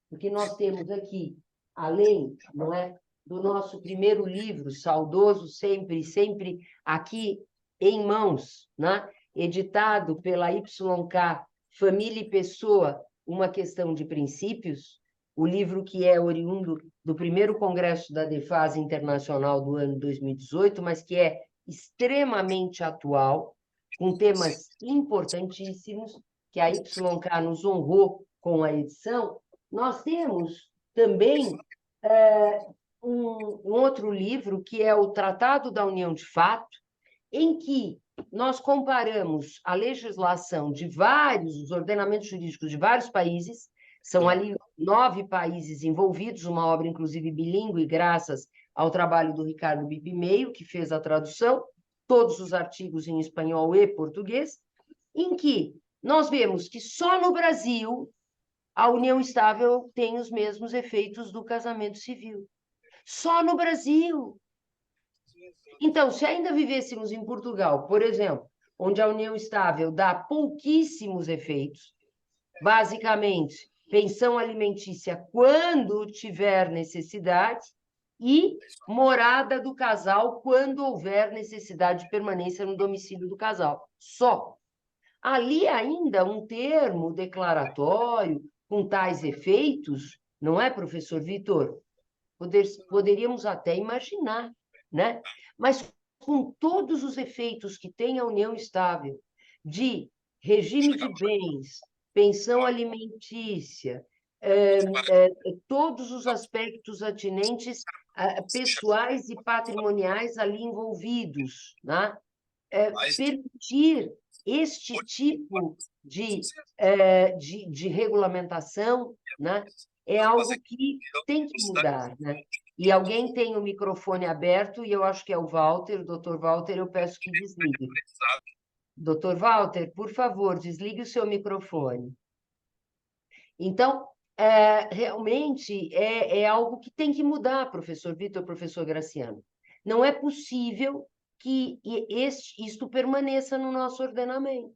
porque nós temos aqui, além, não é, do nosso primeiro livro, saudoso sempre, sempre aqui em mãos, né, editado pela YK, Família e Pessoa, uma questão de princípios, o livro que é oriundo do primeiro congresso da DEFAS Internacional do ano 2018, mas que é extremamente atual, com temas importantíssimos, que a YK nos honrou com a edição. Nós temos também um outro livro, que é o Tratado da União de Fato, em que nós comparamos a legislação de vários, os ordenamentos jurídicos de vários países, são ali 9 países envolvidos, uma obra, inclusive, bilíngue, graças ao trabalho do Ricardo Bibi-Meio, que fez a tradução, todos os artigos em espanhol e português, em que nós vemos que só no Brasil a união estável tem os mesmos efeitos do casamento civil. Só no Brasil. Então, se ainda vivêssemos em Portugal, por exemplo, onde a união estável dá pouquíssimos efeitos, basicamente, pensão alimentícia quando tiver necessidade e morada do casal quando houver necessidade de permanência no domicílio do casal. Só. Ali ainda um termo declaratório com tais efeitos, não é, professor Vitor? Poderíamos até imaginar, né? Mas com todos os efeitos que tem a união estável de regime de bens, pensão alimentícia, todos os aspectos atinentes pessoais e patrimoniais ali envolvidos, né? Permitir este tipo de regulamentação, né? É algo que tem que mudar, né? E alguém tem o microfone aberto, e eu acho que é o Walter, o doutor Walter, eu peço que desligue. Doutor Walter, por favor, desligue o seu microfone. Então, realmente é algo que tem que mudar, professor Vitor, professor Graciano. Não é possível que isto permaneça no nosso ordenamento.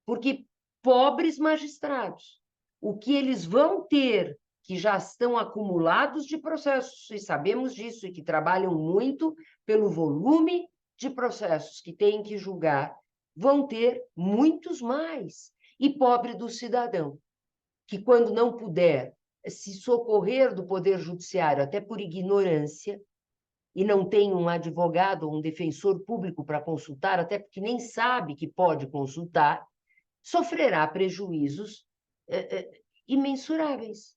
Porque pobres magistrados, o que eles vão ter, que já estão acumulados de processos, e sabemos disso, e que trabalham muito pelo volume de processos que têm que julgar, vão ter muitos mais. e pobre do cidadão, que quando não puder se socorrer do Poder Judiciário, até por ignorância, e não tem um advogado ou um defensor público para consultar, até porque nem sabe que pode consultar, sofrerá prejuízos imensuráveis.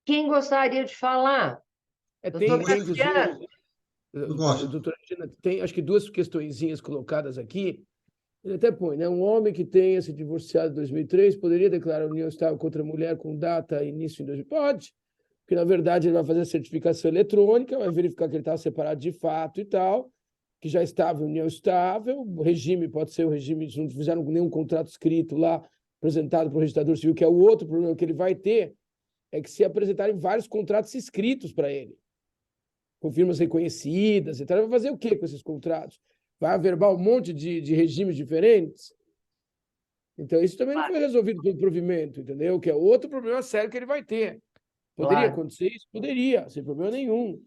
Quem gostaria de falar? Doutor Graciano? Doutora Regina, tem acho que duas questõezinhas colocadas aqui. Ele até põe, né? Um homem que tenha se divorciado em 2003 poderia declarar união estável contra a mulher com data início em 2000? Pode, porque na verdade ele vai fazer a certificação eletrônica, vai verificar que ele estava separado de fato e tal, que já estava em união estável, o regime pode ser o regime, se não fizeram nenhum contrato escrito lá, apresentado para o registrador civil, que é o outro problema que ele vai ter, é que se apresentarem vários contratos escritos para ele, com firmas reconhecidas, etc., vai fazer o quê com esses contratos? Vai averbar um monte de regimes diferentes? Então, isso também não foi resolvido pelo provimento, entendeu? Que é outro problema sério que ele vai ter. Poderia acontecer isso? Poderia, sem problema nenhum.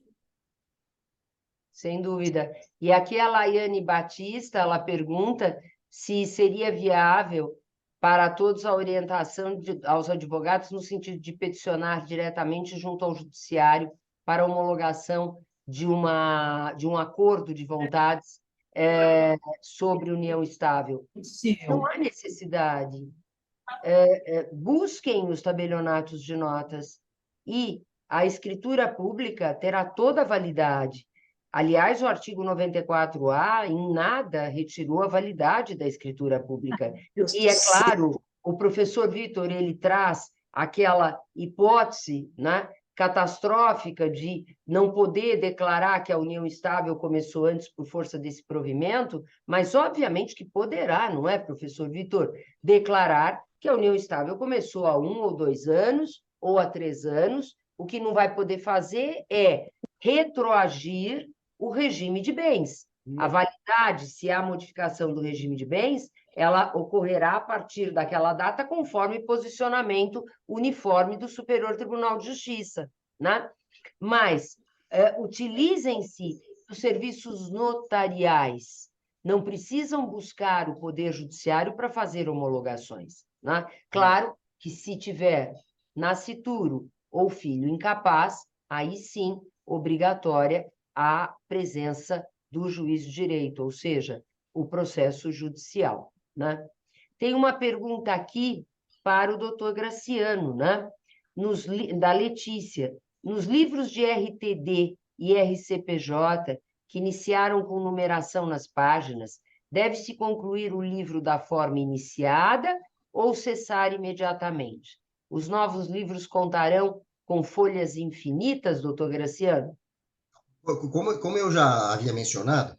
Sem dúvida. E aqui a Laiane Batista, ela pergunta se seria viável para todos a orientação aos advogados no sentido de peticionar diretamente junto ao judiciário para homologação de um acordo de vontades sobre união estável. Não há necessidade. Busquem os tabelionatos de notas e a escritura pública terá toda a validade. Aliás, o artigo 94A em nada retirou a validade da escritura pública. E, é claro, o professor Vitor, ele traz aquela hipótese, né, catastrófica de não poder declarar que a união estável começou antes por força desse provimento, mas obviamente que poderá, não é, professor Vitor, declarar que a união estável começou há 1 ou 2 anos, ou há 3 anos. O que não vai poder fazer é retroagir o regime de bens. A validade, se há modificação do regime de bens, ela ocorrerá a partir daquela data conforme posicionamento uniforme do Superior Tribunal de Justiça, né? Mas utilizem-se os serviços notariais, não precisam buscar o Poder Judiciário para fazer homologações, né? Claro que se tiver nascituro ou filho incapaz, aí sim, obrigatória a presença do juiz de direito, ou seja, o processo judicial, né? Tem uma pergunta aqui para o doutor Graciano, né? Da Letícia. Nos livros de RTD e RCPJ, que iniciaram com numeração nas páginas, deve-se concluir o livro da forma iniciada ou cessar imediatamente? Os novos livros contarão com folhas infinitas, doutor Graciano? Como eu já havia mencionado,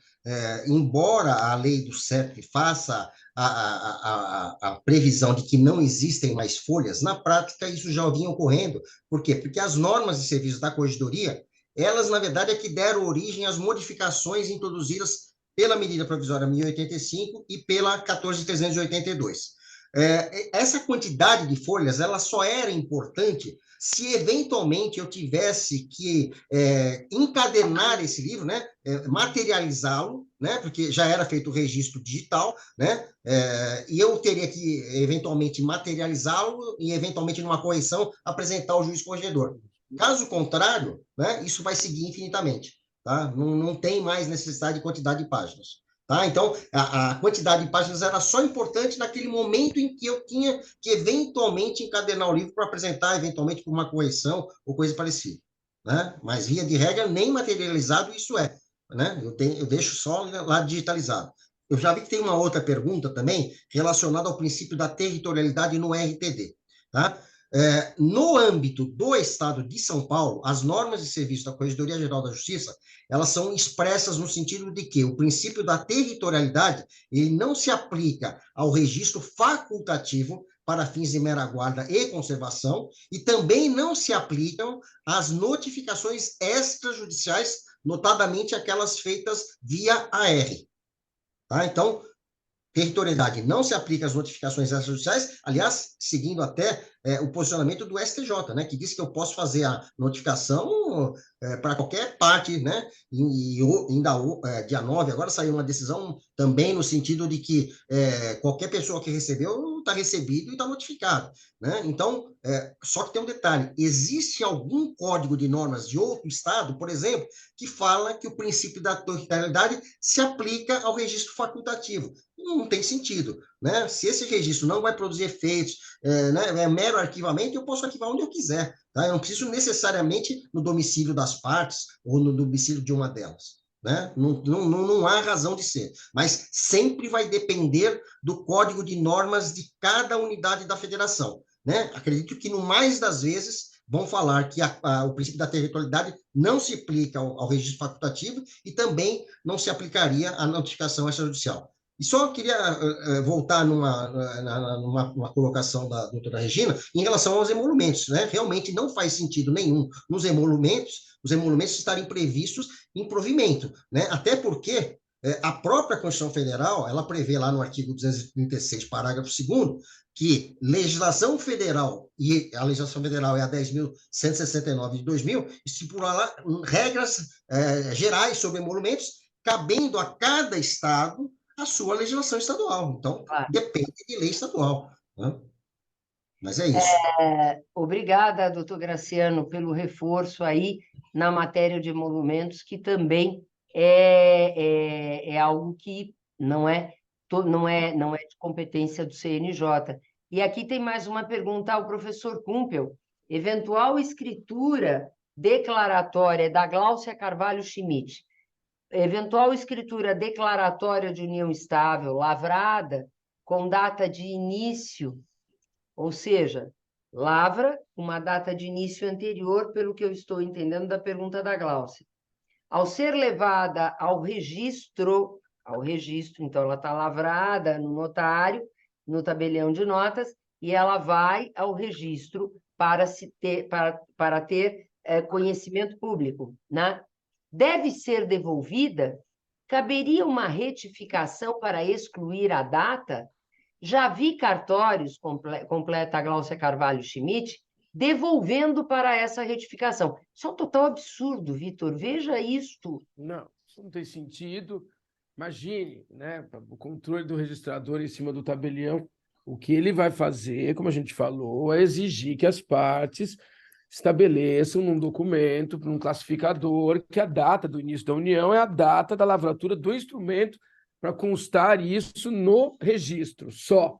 embora a lei do CEP faça a previsão de que não existem mais folhas, na prática isso já vinha ocorrendo. Por quê? Porque as normas de serviço da Corregedoria, elas, na verdade, é que deram origem às modificações introduzidas pela medida provisória 1085 e pela 14.382. Essa quantidade de folhas, ela só era importante se eventualmente eu tivesse que encadernar esse livro, né, materializá-lo, né, porque já era feito o registro digital, né, e eu teria que eventualmente materializá-lo e eventualmente numa correção apresentar ao juiz corregedor. Caso contrário, né, isso vai seguir infinitamente, tá? Não tem mais necessidade de quantidade de páginas. Tá? Então, a quantidade de páginas era só importante naquele momento em que eu tinha que, eventualmente, encadernar o livro para apresentar, eventualmente, por uma correção ou coisa parecida. Né? Mas, via de regra, nem materializado isso é. Né? Eu deixo só lá digitalizado. Eu já vi que tem uma outra pergunta também relacionada ao princípio da territorialidade no RTD. Tá? No âmbito do Estado de São Paulo, as normas de serviço da Corregedoria Geral da Justiça, elas são expressas no sentido de que o princípio da territorialidade, ele não se aplica ao registro facultativo para fins de mera guarda e conservação, e também não se aplicam às notificações extrajudiciais, notadamente aquelas feitas via AR. Tá? Então, territorialidade não se aplica às notificações extrajudiciais, aliás, seguindo até o posicionamento do STJ, né, que diz que eu posso fazer a notificação para qualquer parte, né, e ainda dia 9, agora saiu uma decisão também no sentido de que qualquer pessoa que recebeu está recebido e está notificado, né? Então, só que tem um detalhe, existe algum código de normas de outro estado, por exemplo, que fala que o princípio da territorialidade se aplica ao registro facultativo. Não tem sentido, né? Se esse registro não vai produzir efeitos, né, é mero arquivamento, eu posso arquivar onde eu quiser, tá? Eu não preciso necessariamente no domicílio das partes ou no domicílio de uma delas, né? Não há razão de ser, mas sempre vai depender do código de normas de cada unidade da federação, né? Acredito que, no mais das vezes, vão falar que o princípio da territorialidade não se aplica ao registro facultativo e também não se aplicaria à notificação extrajudicial. E só queria voltar numa colocação da doutora Regina em relação aos emolumentos, né? Realmente não faz sentido nenhum os emolumentos estarem previstos em provimento, né? Até porque a própria Constituição Federal, ela prevê lá no artigo 236, parágrafo 2º, que legislação federal, e a legislação federal é a 10.169 de 2000, estipula lá regras gerais sobre emolumentos, cabendo a cada estado a sua legislação estadual. Então, depende de lei estadual, né? Mas é isso. Obrigada, doutor Graciano, pelo reforço aí na matéria de emolumentos, que também é algo que não é de competência do CNJ. E aqui tem mais uma pergunta ao professor Kumpel. Eventual escritura declaratória da Gláucia Carvalho Schmidt, eventual escritura declaratória de união estável, lavrada, com data de início, ou seja, lavra uma data de início anterior, pelo que eu estou entendendo da pergunta da Gláucia. Ao ser levada ao registro, então ela está lavrada no notário, no tabelião de notas, e ela vai ao registro para ter conhecimento público, né? Deve ser devolvida? Caberia uma retificação para excluir a data? Já vi cartórios, completa a Gláucia Carvalho Schmidt, devolvendo para essa retificação. Isso é um total absurdo, Vitor. Veja isto. Não, isso não tem sentido. Imagine, né, o controle do registrador em cima do tabelião. O que ele vai fazer, como a gente falou, é exigir que as partes estabeleçam num documento, num classificador, que a data do início da união é a data da lavratura do instrumento, para constar isso no registro só.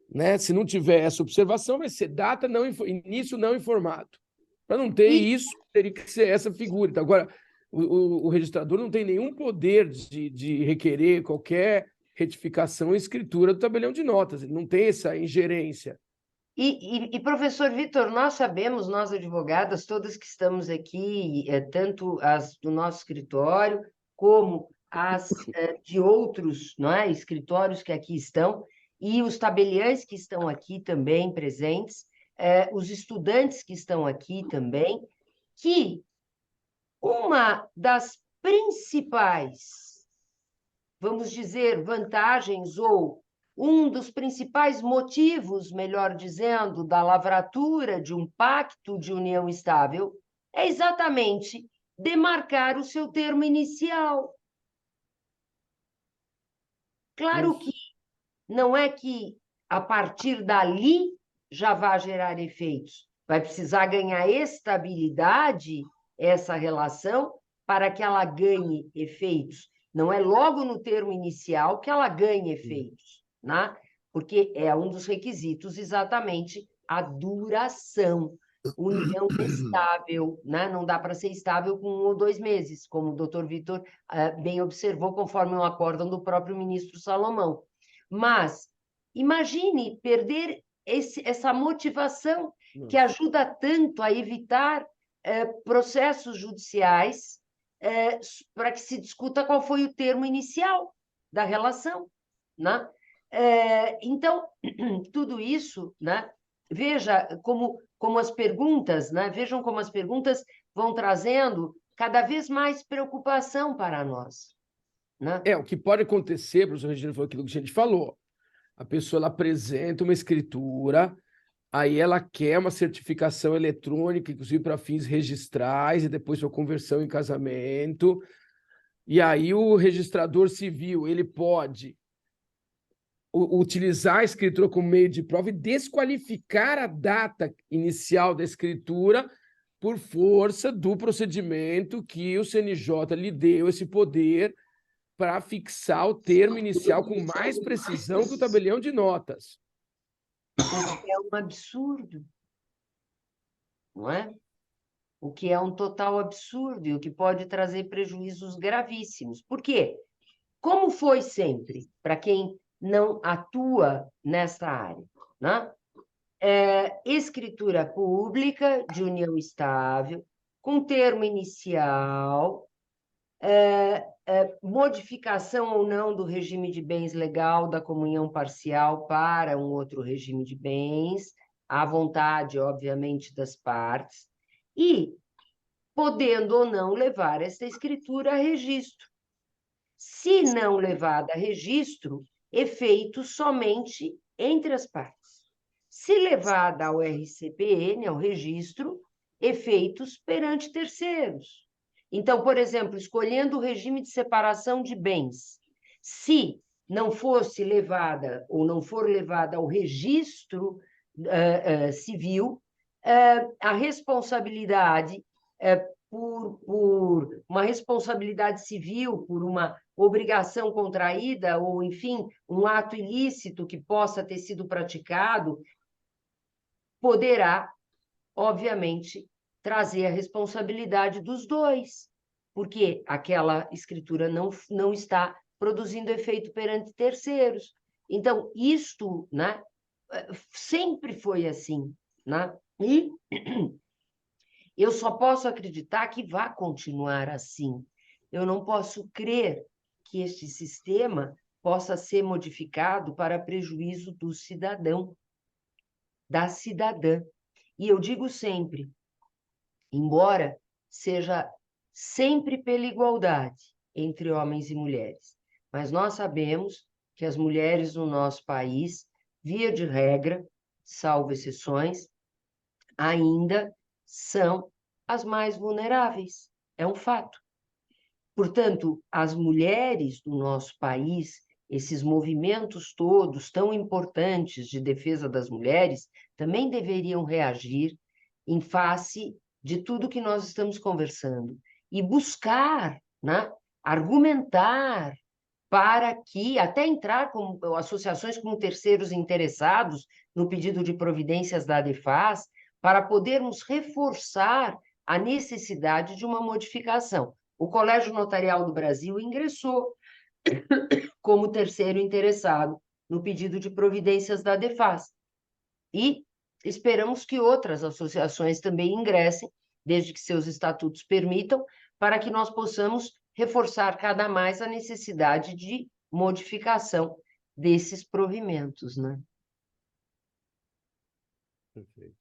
Né? Se não tiver essa observação, vai ser data não início não informado. Para não ter isso, teria que ser essa figura. Então, agora, o registrador não tem nenhum poder de requerer qualquer retificação e escritura do tabelião de notas. Ele não tem essa ingerência. E professor Vitor, nós sabemos, nós advogadas, todas que estamos aqui, tanto as do nosso escritório, como as de outros, não é, escritórios que aqui estão, e os tabeliães que estão aqui também presentes, os estudantes que estão aqui também, que uma das principais, vamos dizer, vantagens ou um dos principais motivos, melhor dizendo, da lavratura de um pacto de união estável é exatamente demarcar o seu termo inicial. Claro que não é que a partir dali já vai gerar efeitos. Vai precisar ganhar estabilidade essa relação para que ela ganhe efeitos. Não é logo no termo inicial que ela ganhe efeitos, né? Porque é um dos requisitos exatamente a duração. União estável, né? Não dá para ser estável com 1 ou 2 meses, como o doutor Vitor bem observou, conforme um acórdão do próprio ministro Salomão. Mas imagine perder essa motivação que ajuda tanto a evitar processos judiciais para que se discuta qual foi o termo inicial da relação, né? Então, tudo isso, né? Veja como as perguntas, né? Vejam como as perguntas vão trazendo cada vez mais preocupação para nós, né? O que pode acontecer, professor Regina, foi aquilo que a gente falou. A pessoa ela apresenta uma escritura, aí ela quer uma certificação eletrônica, inclusive para fins registrais, e depois para conversão em casamento. E aí o registrador civil ele pode utilizar a escritura como meio de prova e desqualificar a data inicial da escritura por força do procedimento que o CNJ lhe deu esse poder para fixar o termo inicial com mais precisão que o tabelião de notas. O que é um absurdo, não é? O que é um total absurdo e o que pode trazer prejuízos gravíssimos. Por quê? Como foi sempre, para quem não atua nessa área, né? Escritura pública de união estável, com termo inicial, modificação ou não do regime de bens legal da comunhão parcial para um outro regime de bens, à vontade, obviamente, das partes, e podendo ou não levar essa escritura a registro. Se não levada a registro, efeitos somente entre as partes. Se levada ao RCPN, ao registro, efeitos perante terceiros. Então, por exemplo, escolhendo o regime de separação de bens, se não fosse levada ou não for levada ao registro civil, a responsabilidade por uma responsabilidade civil, por uma obrigação contraída, ou, enfim, um ato ilícito que possa ter sido praticado, poderá, obviamente, trazer a responsabilidade dos dois, porque aquela escritura não está produzindo efeito perante terceiros. Então, isto, né, sempre foi assim, né? E eu só posso acreditar que vai continuar assim. Eu não posso crer que este sistema possa ser modificado para prejuízo do cidadão, da cidadã. E eu digo sempre, embora seja sempre pela igualdade entre homens e mulheres, mas nós sabemos que as mulheres no nosso país, via de regra, salvo exceções, ainda são as mais vulneráveis. É um fato. Portanto, as mulheres do nosso país, esses movimentos todos tão importantes de defesa das mulheres, também deveriam reagir em face de tudo que nós estamos conversando e buscar, né, argumentar para que, até entrar com associações como terceiros interessados no pedido de providências da ADEFAS, para podermos reforçar a necessidade de uma modificação. O Colégio Notarial do Brasil ingressou como terceiro interessado no pedido de providências da ADEFAS. E esperamos que outras associações também ingressem, desde que seus estatutos permitam, para que nós possamos reforçar cada mais a necessidade de modificação desses provimentos, né? Perfeito.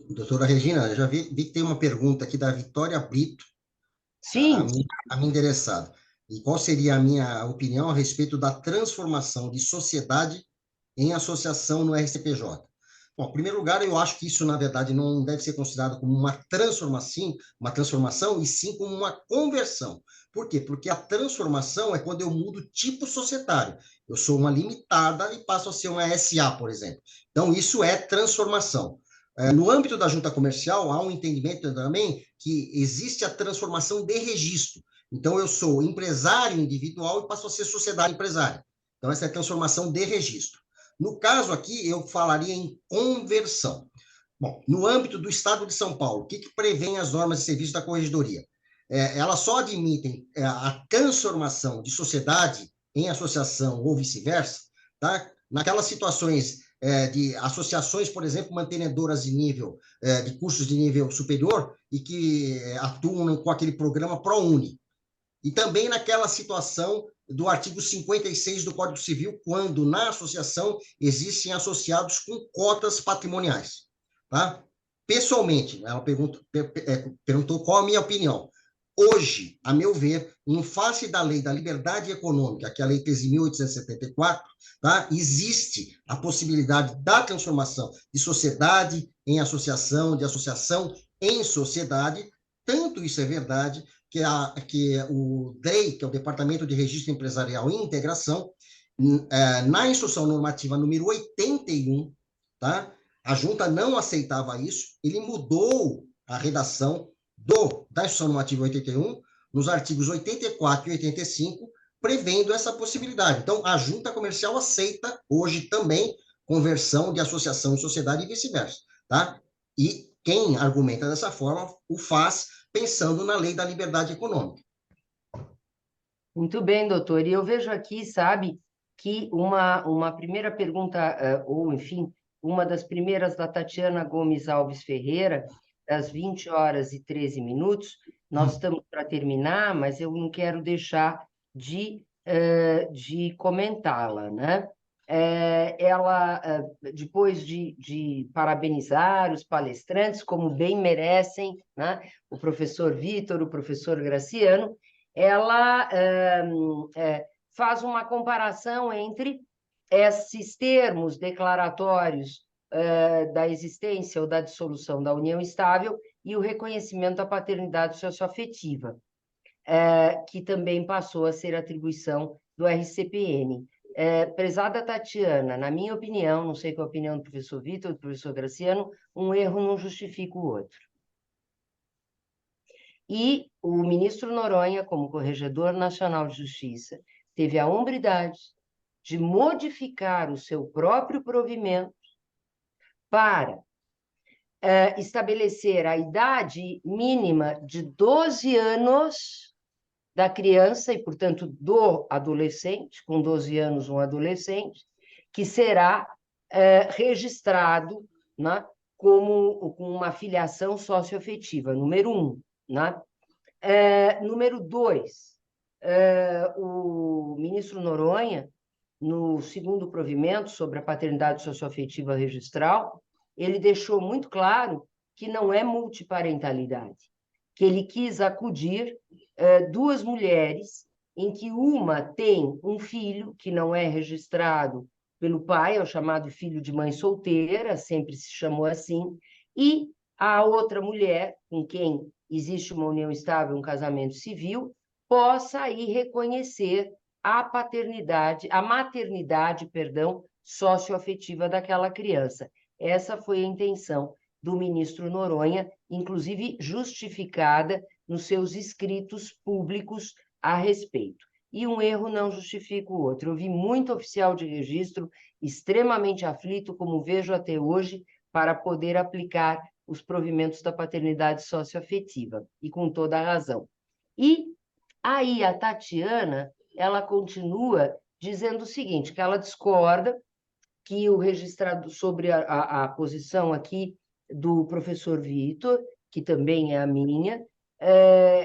Doutora Regina, eu já vi que tem uma pergunta aqui da Vitória Brito, Sim. a mim endereçada. E qual seria a minha opinião a respeito da transformação de sociedade em associação no RCPJ? Bom, em primeiro lugar, eu acho que isso, na verdade, não deve ser considerado como uma transformação, e sim como uma conversão. Por quê? Porque a transformação é quando eu mudo o tipo societário. Eu sou uma limitada e passo a ser uma SA, por exemplo. Então, isso é transformação. No âmbito da junta comercial, há um entendimento também que existe a transformação de registro. Então, eu sou empresário individual e passo a ser sociedade empresária. Então, essa é a transformação de registro. No caso aqui, eu falaria em conversão. Bom, no âmbito do Estado de São Paulo, o que prevêem as normas de serviço da Corregedoria? Elas só admitem a transformação de sociedade em associação ou vice-versa, tá? Naquelas situações de associações, por exemplo, mantenedoras de nível, de cursos de nível superior e que atuam com aquele programa ProUni. E também naquela situação do artigo 56 do Código Civil, quando na associação existem associados com cotas patrimoniais. Tá? Pessoalmente, ela perguntou qual a minha opinião. Hoje, a meu ver, em face da lei da liberdade econômica, que é a Lei 13.874, tá? Existe a possibilidade da transformação de sociedade em associação, de associação em sociedade. Tanto isso é verdade que o DREI, que é o Departamento de Registro Empresarial e Integração, na instrução normativa número 81, tá? A junta não aceitava isso, ele mudou a redação da instrução normativa 81, nos artigos 84 e 85, prevendo essa possibilidade. Então, a junta comercial aceita hoje também conversão de associação em sociedade e vice-versa, tá? E quem argumenta dessa forma o faz pensando na lei da liberdade econômica. Muito bem, doutor. E eu vejo aqui, sabe, que uma primeira pergunta, ou enfim, uma das primeiras da Tatiana Gomes Alves Ferreira, das 20h13. Nós estamos para terminar, mas eu não quero deixar de comentá-la, né? Ela, depois de parabenizar os palestrantes, como bem merecem, né? O professor Vitor, o professor Graciano, ela faz uma comparação entre esses termos declaratórios da existência ou da dissolução da união estável e o reconhecimento da paternidade socioafetiva, que também passou a ser atribuição do RCPN. Prezada Tatiana, na minha opinião, não sei qual a opinião do professor Vitor, do professor Graciano, um erro não justifica o outro. E o ministro Noronha, como Corregedor Nacional de Justiça, teve a hombridade de modificar o seu próprio provimento para estabelecer a idade mínima de 12 anos da criança e, portanto, do adolescente, com 12 anos um adolescente, que será registrado, né, com uma filiação socioafetiva, número 1. Né? Número 2, o ministro Noronha, no segundo provimento sobre a paternidade socioafetiva registral, ele deixou muito claro que não é multiparentalidade, que ele quis acudir duas mulheres em que uma tem um filho que não é registrado pelo pai, é o chamado filho de mãe solteira, sempre se chamou assim, e a outra mulher com quem existe uma união estável, um casamento civil, possa aí reconhecer a maternidade, socioafetiva daquela criança. Essa foi a intenção do ministro Noronha, inclusive justificada nos seus escritos públicos a respeito. E um erro não justifica o outro. Eu vi muito oficial de registro extremamente aflito, como vejo até hoje, para poder aplicar os provimentos da paternidade socioafetiva, e com toda a razão. E aí a Tatiana, ela continua dizendo o seguinte, que ela discorda que o registrado sobre a posição aqui do professor Vitor, que também é a minha,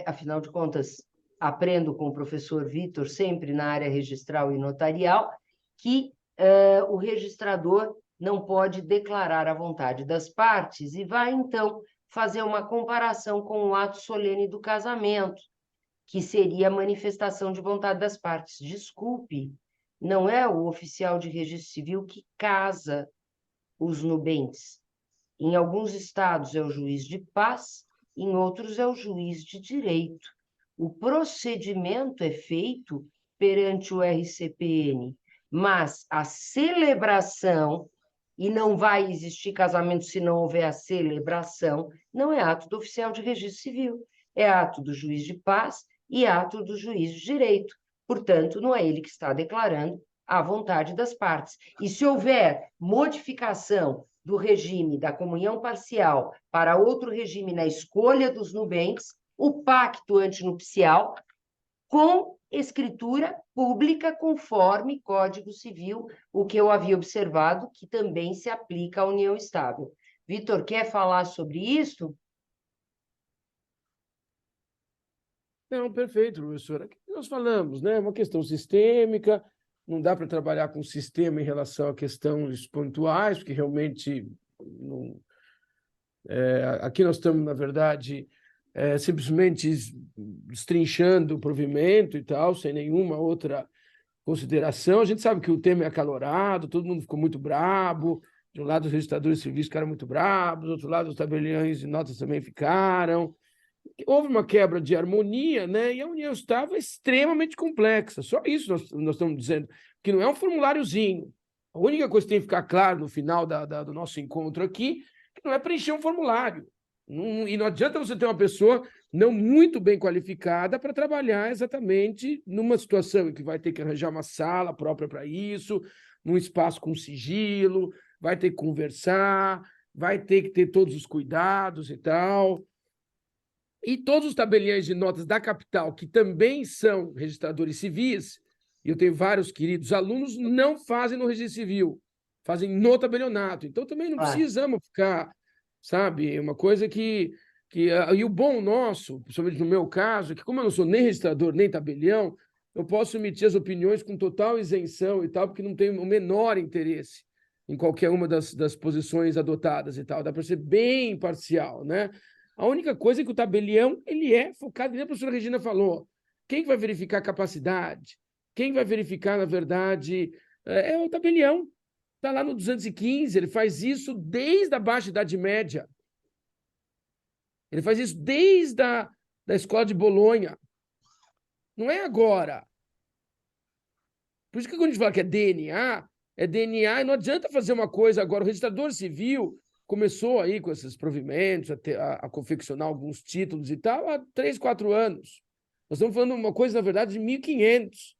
afinal de contas, aprendo com o professor Vitor, sempre na área registral e notarial, que o registrador não pode declarar a vontade das partes e vai, então, fazer uma comparação com o ato solene do casamento, que seria a manifestação de vontade das partes. Desculpe, não é o oficial de registro civil que casa os nubentes. Em alguns estados é o juiz de paz, em outros é o juiz de direito. O procedimento é feito perante o RCPN, mas a celebração, e não vai existir casamento se não houver a celebração, não é ato do oficial de registro civil, é ato do juiz de paz e ato do juiz de direito. Portanto, não é ele que está declarando a vontade das partes. E se houver modificação do regime da comunhão parcial para outro regime na escolha dos nubentes, o pacto antinupcial com escritura pública conforme Código Civil, o que eu havia observado, que também se aplica à união estável. Vitor, quer falar sobre isso? Não, perfeito, professora. Aqui nós falamos, né? É uma questão sistêmica, não dá para trabalhar com o sistema em relação a questões pontuais, porque realmente não... aqui nós estamos, na verdade, simplesmente destrinchando o provimento e tal, sem nenhuma outra consideração. A gente sabe que o tema é acalorado, todo mundo ficou muito brabo. De um lado, os registradores de serviços ficaram muito brabos, do outro lado, os tabeliões de notas também ficaram. Houve uma quebra de harmonia, né? E a união estava extremamente complexa. Só isso nós estamos dizendo, que não é um formuláriozinho. A única coisa que tem que ficar claro no final do nosso encontro aqui, que não é preencher um formulário. E não adianta você ter uma pessoa não muito bem qualificada para trabalhar exatamente numa situação em que vai ter que arranjar uma sala própria para isso, num espaço com sigilo, vai ter que conversar, vai ter que ter todos os cuidados e tal. E todos os tabeliões de notas da capital, que também são registradores civis, e eu tenho vários queridos alunos, não fazem no registro civil, fazem no tabelionato. Então também não precisamos ficar, sabe, uma coisa que... E o bom nosso, principalmente no meu caso, é que como eu não sou nem registrador, nem tabelião, eu posso emitir as opiniões com total isenção e tal, porque não tenho o menor interesse em qualquer uma das posições adotadas e tal. Dá para ser bem imparcial, né? A única coisa é que o tabelião ele é focado, como a professora Regina falou. Quem vai verificar a capacidade? Quem vai verificar, na verdade, é o tabelião. Está lá no 215, ele faz isso desde a Baixa Idade Média. Ele faz isso desde da escola de Bolonha. Não é agora. Por isso que quando a gente fala que é DNA e não adianta fazer uma coisa agora. O registrador civil começou aí com esses provimentos, a confeccionar alguns títulos e tal, há 3, 4 anos. Nós estamos falando de uma coisa, na verdade, de 1500,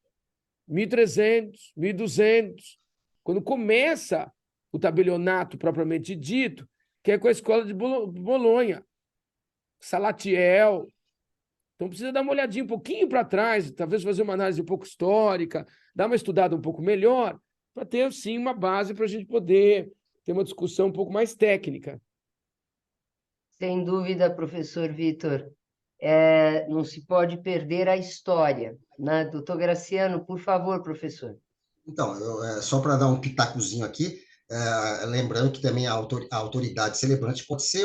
1300, 1200. Quando começa o tabelionato propriamente dito, que é com a escola de Bolonha, Salatiel. Então precisa dar uma olhadinha um pouquinho para trás, talvez fazer uma análise um pouco histórica, dar uma estudada um pouco melhor, para ter, sim, uma base para a gente poder ter uma discussão um pouco mais técnica. Sem dúvida, professor Vitor. Não se pode perder a história, né? Doutor Graciano, por favor, professor. Então, só para dar um pitacozinho aqui, lembrando que também a autoridade celebrante pode ser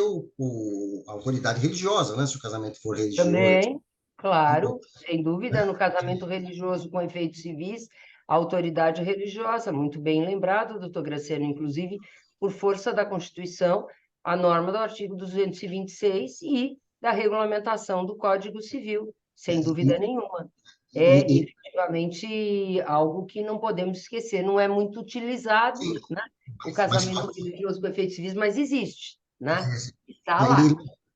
a autoridade religiosa, né? Se o casamento for religioso. Também, claro, sem dúvida, no casamento religioso com efeitos civis, a autoridade religiosa, muito bem lembrado, doutor Graciano, inclusive, por força da Constituição, a norma do artigo 226 e da regulamentação do Código Civil, sem dúvida nenhuma. É efetivamente algo que não podemos esquecer, não é muito utilizado, né? O casamento religioso com efeitos civis, mas existe, né? Está lá.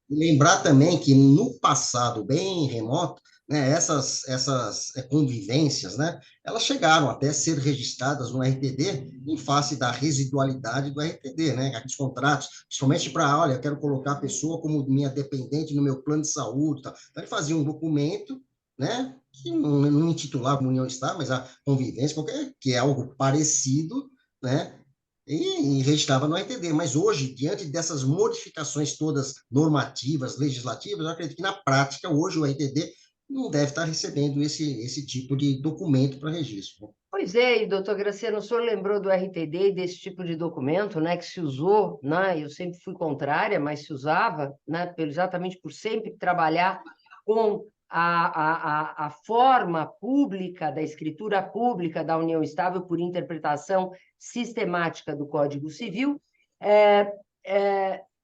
E lembrar também que no passado bem remoto, né, essas convivências, né, elas chegaram até a ser registradas no RTD em face da residualidade do RTD, né, aqueles contratos, principalmente para, olha, eu quero colocar a pessoa como minha dependente no meu plano de saúde, tá? Então ele fazia um documento, né, que não intitulava como união estável, mas a convivência, que é algo parecido, né, e registrava no RTD. Mas hoje, diante dessas modificações todas normativas, legislativas, eu acredito que na prática, hoje o RTD não deve estar recebendo esse tipo de documento para registro. Pois é, e doutor Graciano, o senhor lembrou do RTD e desse tipo de documento, né, que se usou, né, eu sempre fui contrária, mas se usava, né, exatamente por sempre trabalhar com a forma pública, da escritura pública da união estável por interpretação sistemática do Código Civil.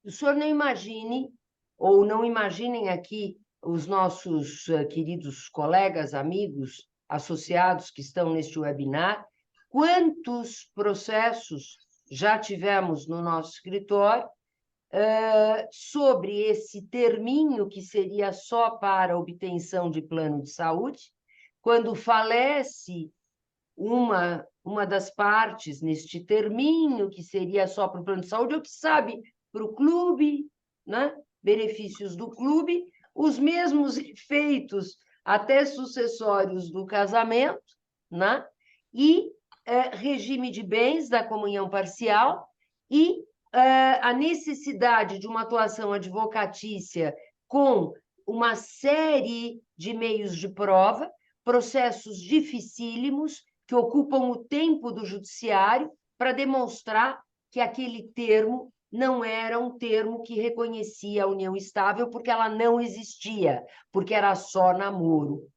O senhor não imagine, ou não imaginem aqui os nossos queridos colegas, amigos, associados que estão neste webinar, quantos processos já tivemos no nosso escritório sobre esse terminho que seria só para obtenção de plano de saúde, quando falece uma das partes neste terminho que seria só para o plano de saúde, ou que sabe para o clube, né? Benefícios do clube, os mesmos efeitos até sucessórios do casamento, né? E regime de bens da comunhão parcial e a necessidade de uma atuação advocatícia com uma série de meios de prova, processos dificílimos que ocupam o tempo do judiciário para demonstrar que aquele termo não era um termo que reconhecia a união estável, porque ela não existia, porque era só namoro,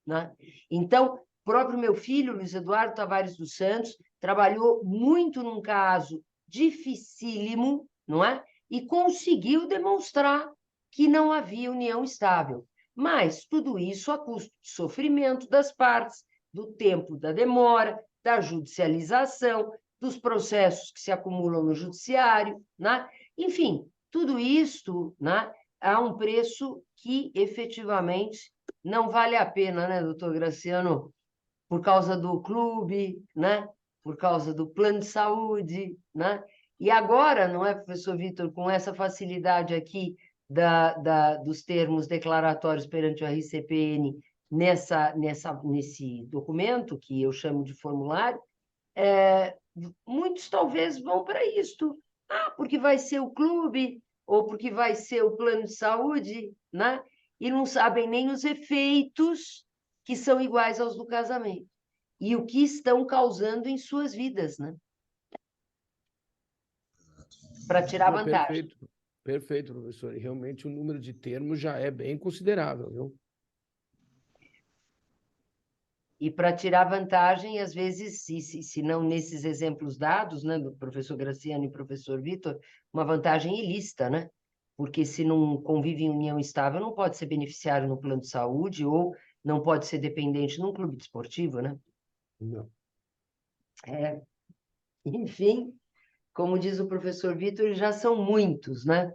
né? Então, próprio meu filho, Luiz Eduardo Tavares dos Santos, trabalhou muito num caso dificílimo, não é? E conseguiu demonstrar que não havia união estável. Mas tudo isso a custo de sofrimento das partes, do tempo da demora, da judicialização, dos processos que se acumulam no judiciário, né? Enfim, tudo isso, né, há um preço que efetivamente não vale a pena, né, doutor Graciano? Por causa do clube, né? Por causa do plano de saúde, né? E agora, não é, professor Vitor, com essa facilidade aqui dos termos declaratórios perante o RCPN nesse documento, que eu chamo de formulário, muitos talvez vão para isto. Porque vai ser o clube, ou porque vai ser o plano de saúde, né? E não sabem nem os efeitos que são iguais aos do casamento. E o que estão causando em suas vidas, né? Para tirar Não, vantagem. perfeito, perfeito, professor. E realmente o número de termos já é bem considerável, viu? E para tirar vantagem, às vezes, se não nesses exemplos dados, né, do professor Graciano e professor Vitor, uma vantagem ilícita, né? Porque se não convive em união estável, não pode ser beneficiário no plano de saúde ou não pode ser dependente num clube desportivo, né? Não. Enfim, como diz o professor Vitor, já são muitos, né?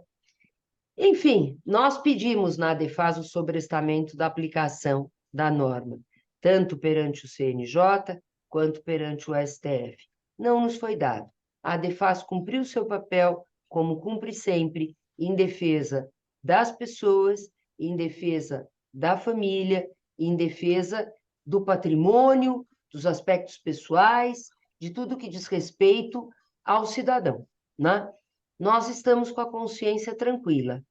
Enfim, nós pedimos na ADEFAS o sobrestamento da aplicação da norma, tanto perante o CNJ quanto perante o STF. Não nos foi dado. A ADEFAS cumpriu seu papel, como cumpre sempre, em defesa das pessoas, em defesa da família, em defesa do patrimônio, dos aspectos pessoais, de tudo que diz respeito ao cidadão, né? Nós estamos com a consciência tranquila.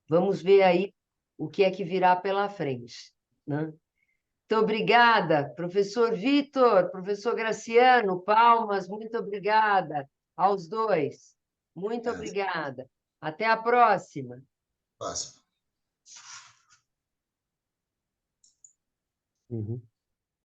Vamos ver aí o que é que virá pela frente, né? Muito obrigada, professor Vitor, professor Graciano, palmas, muito obrigada aos dois. Muito obrigada. Até a próxima. Próximo. Uhum.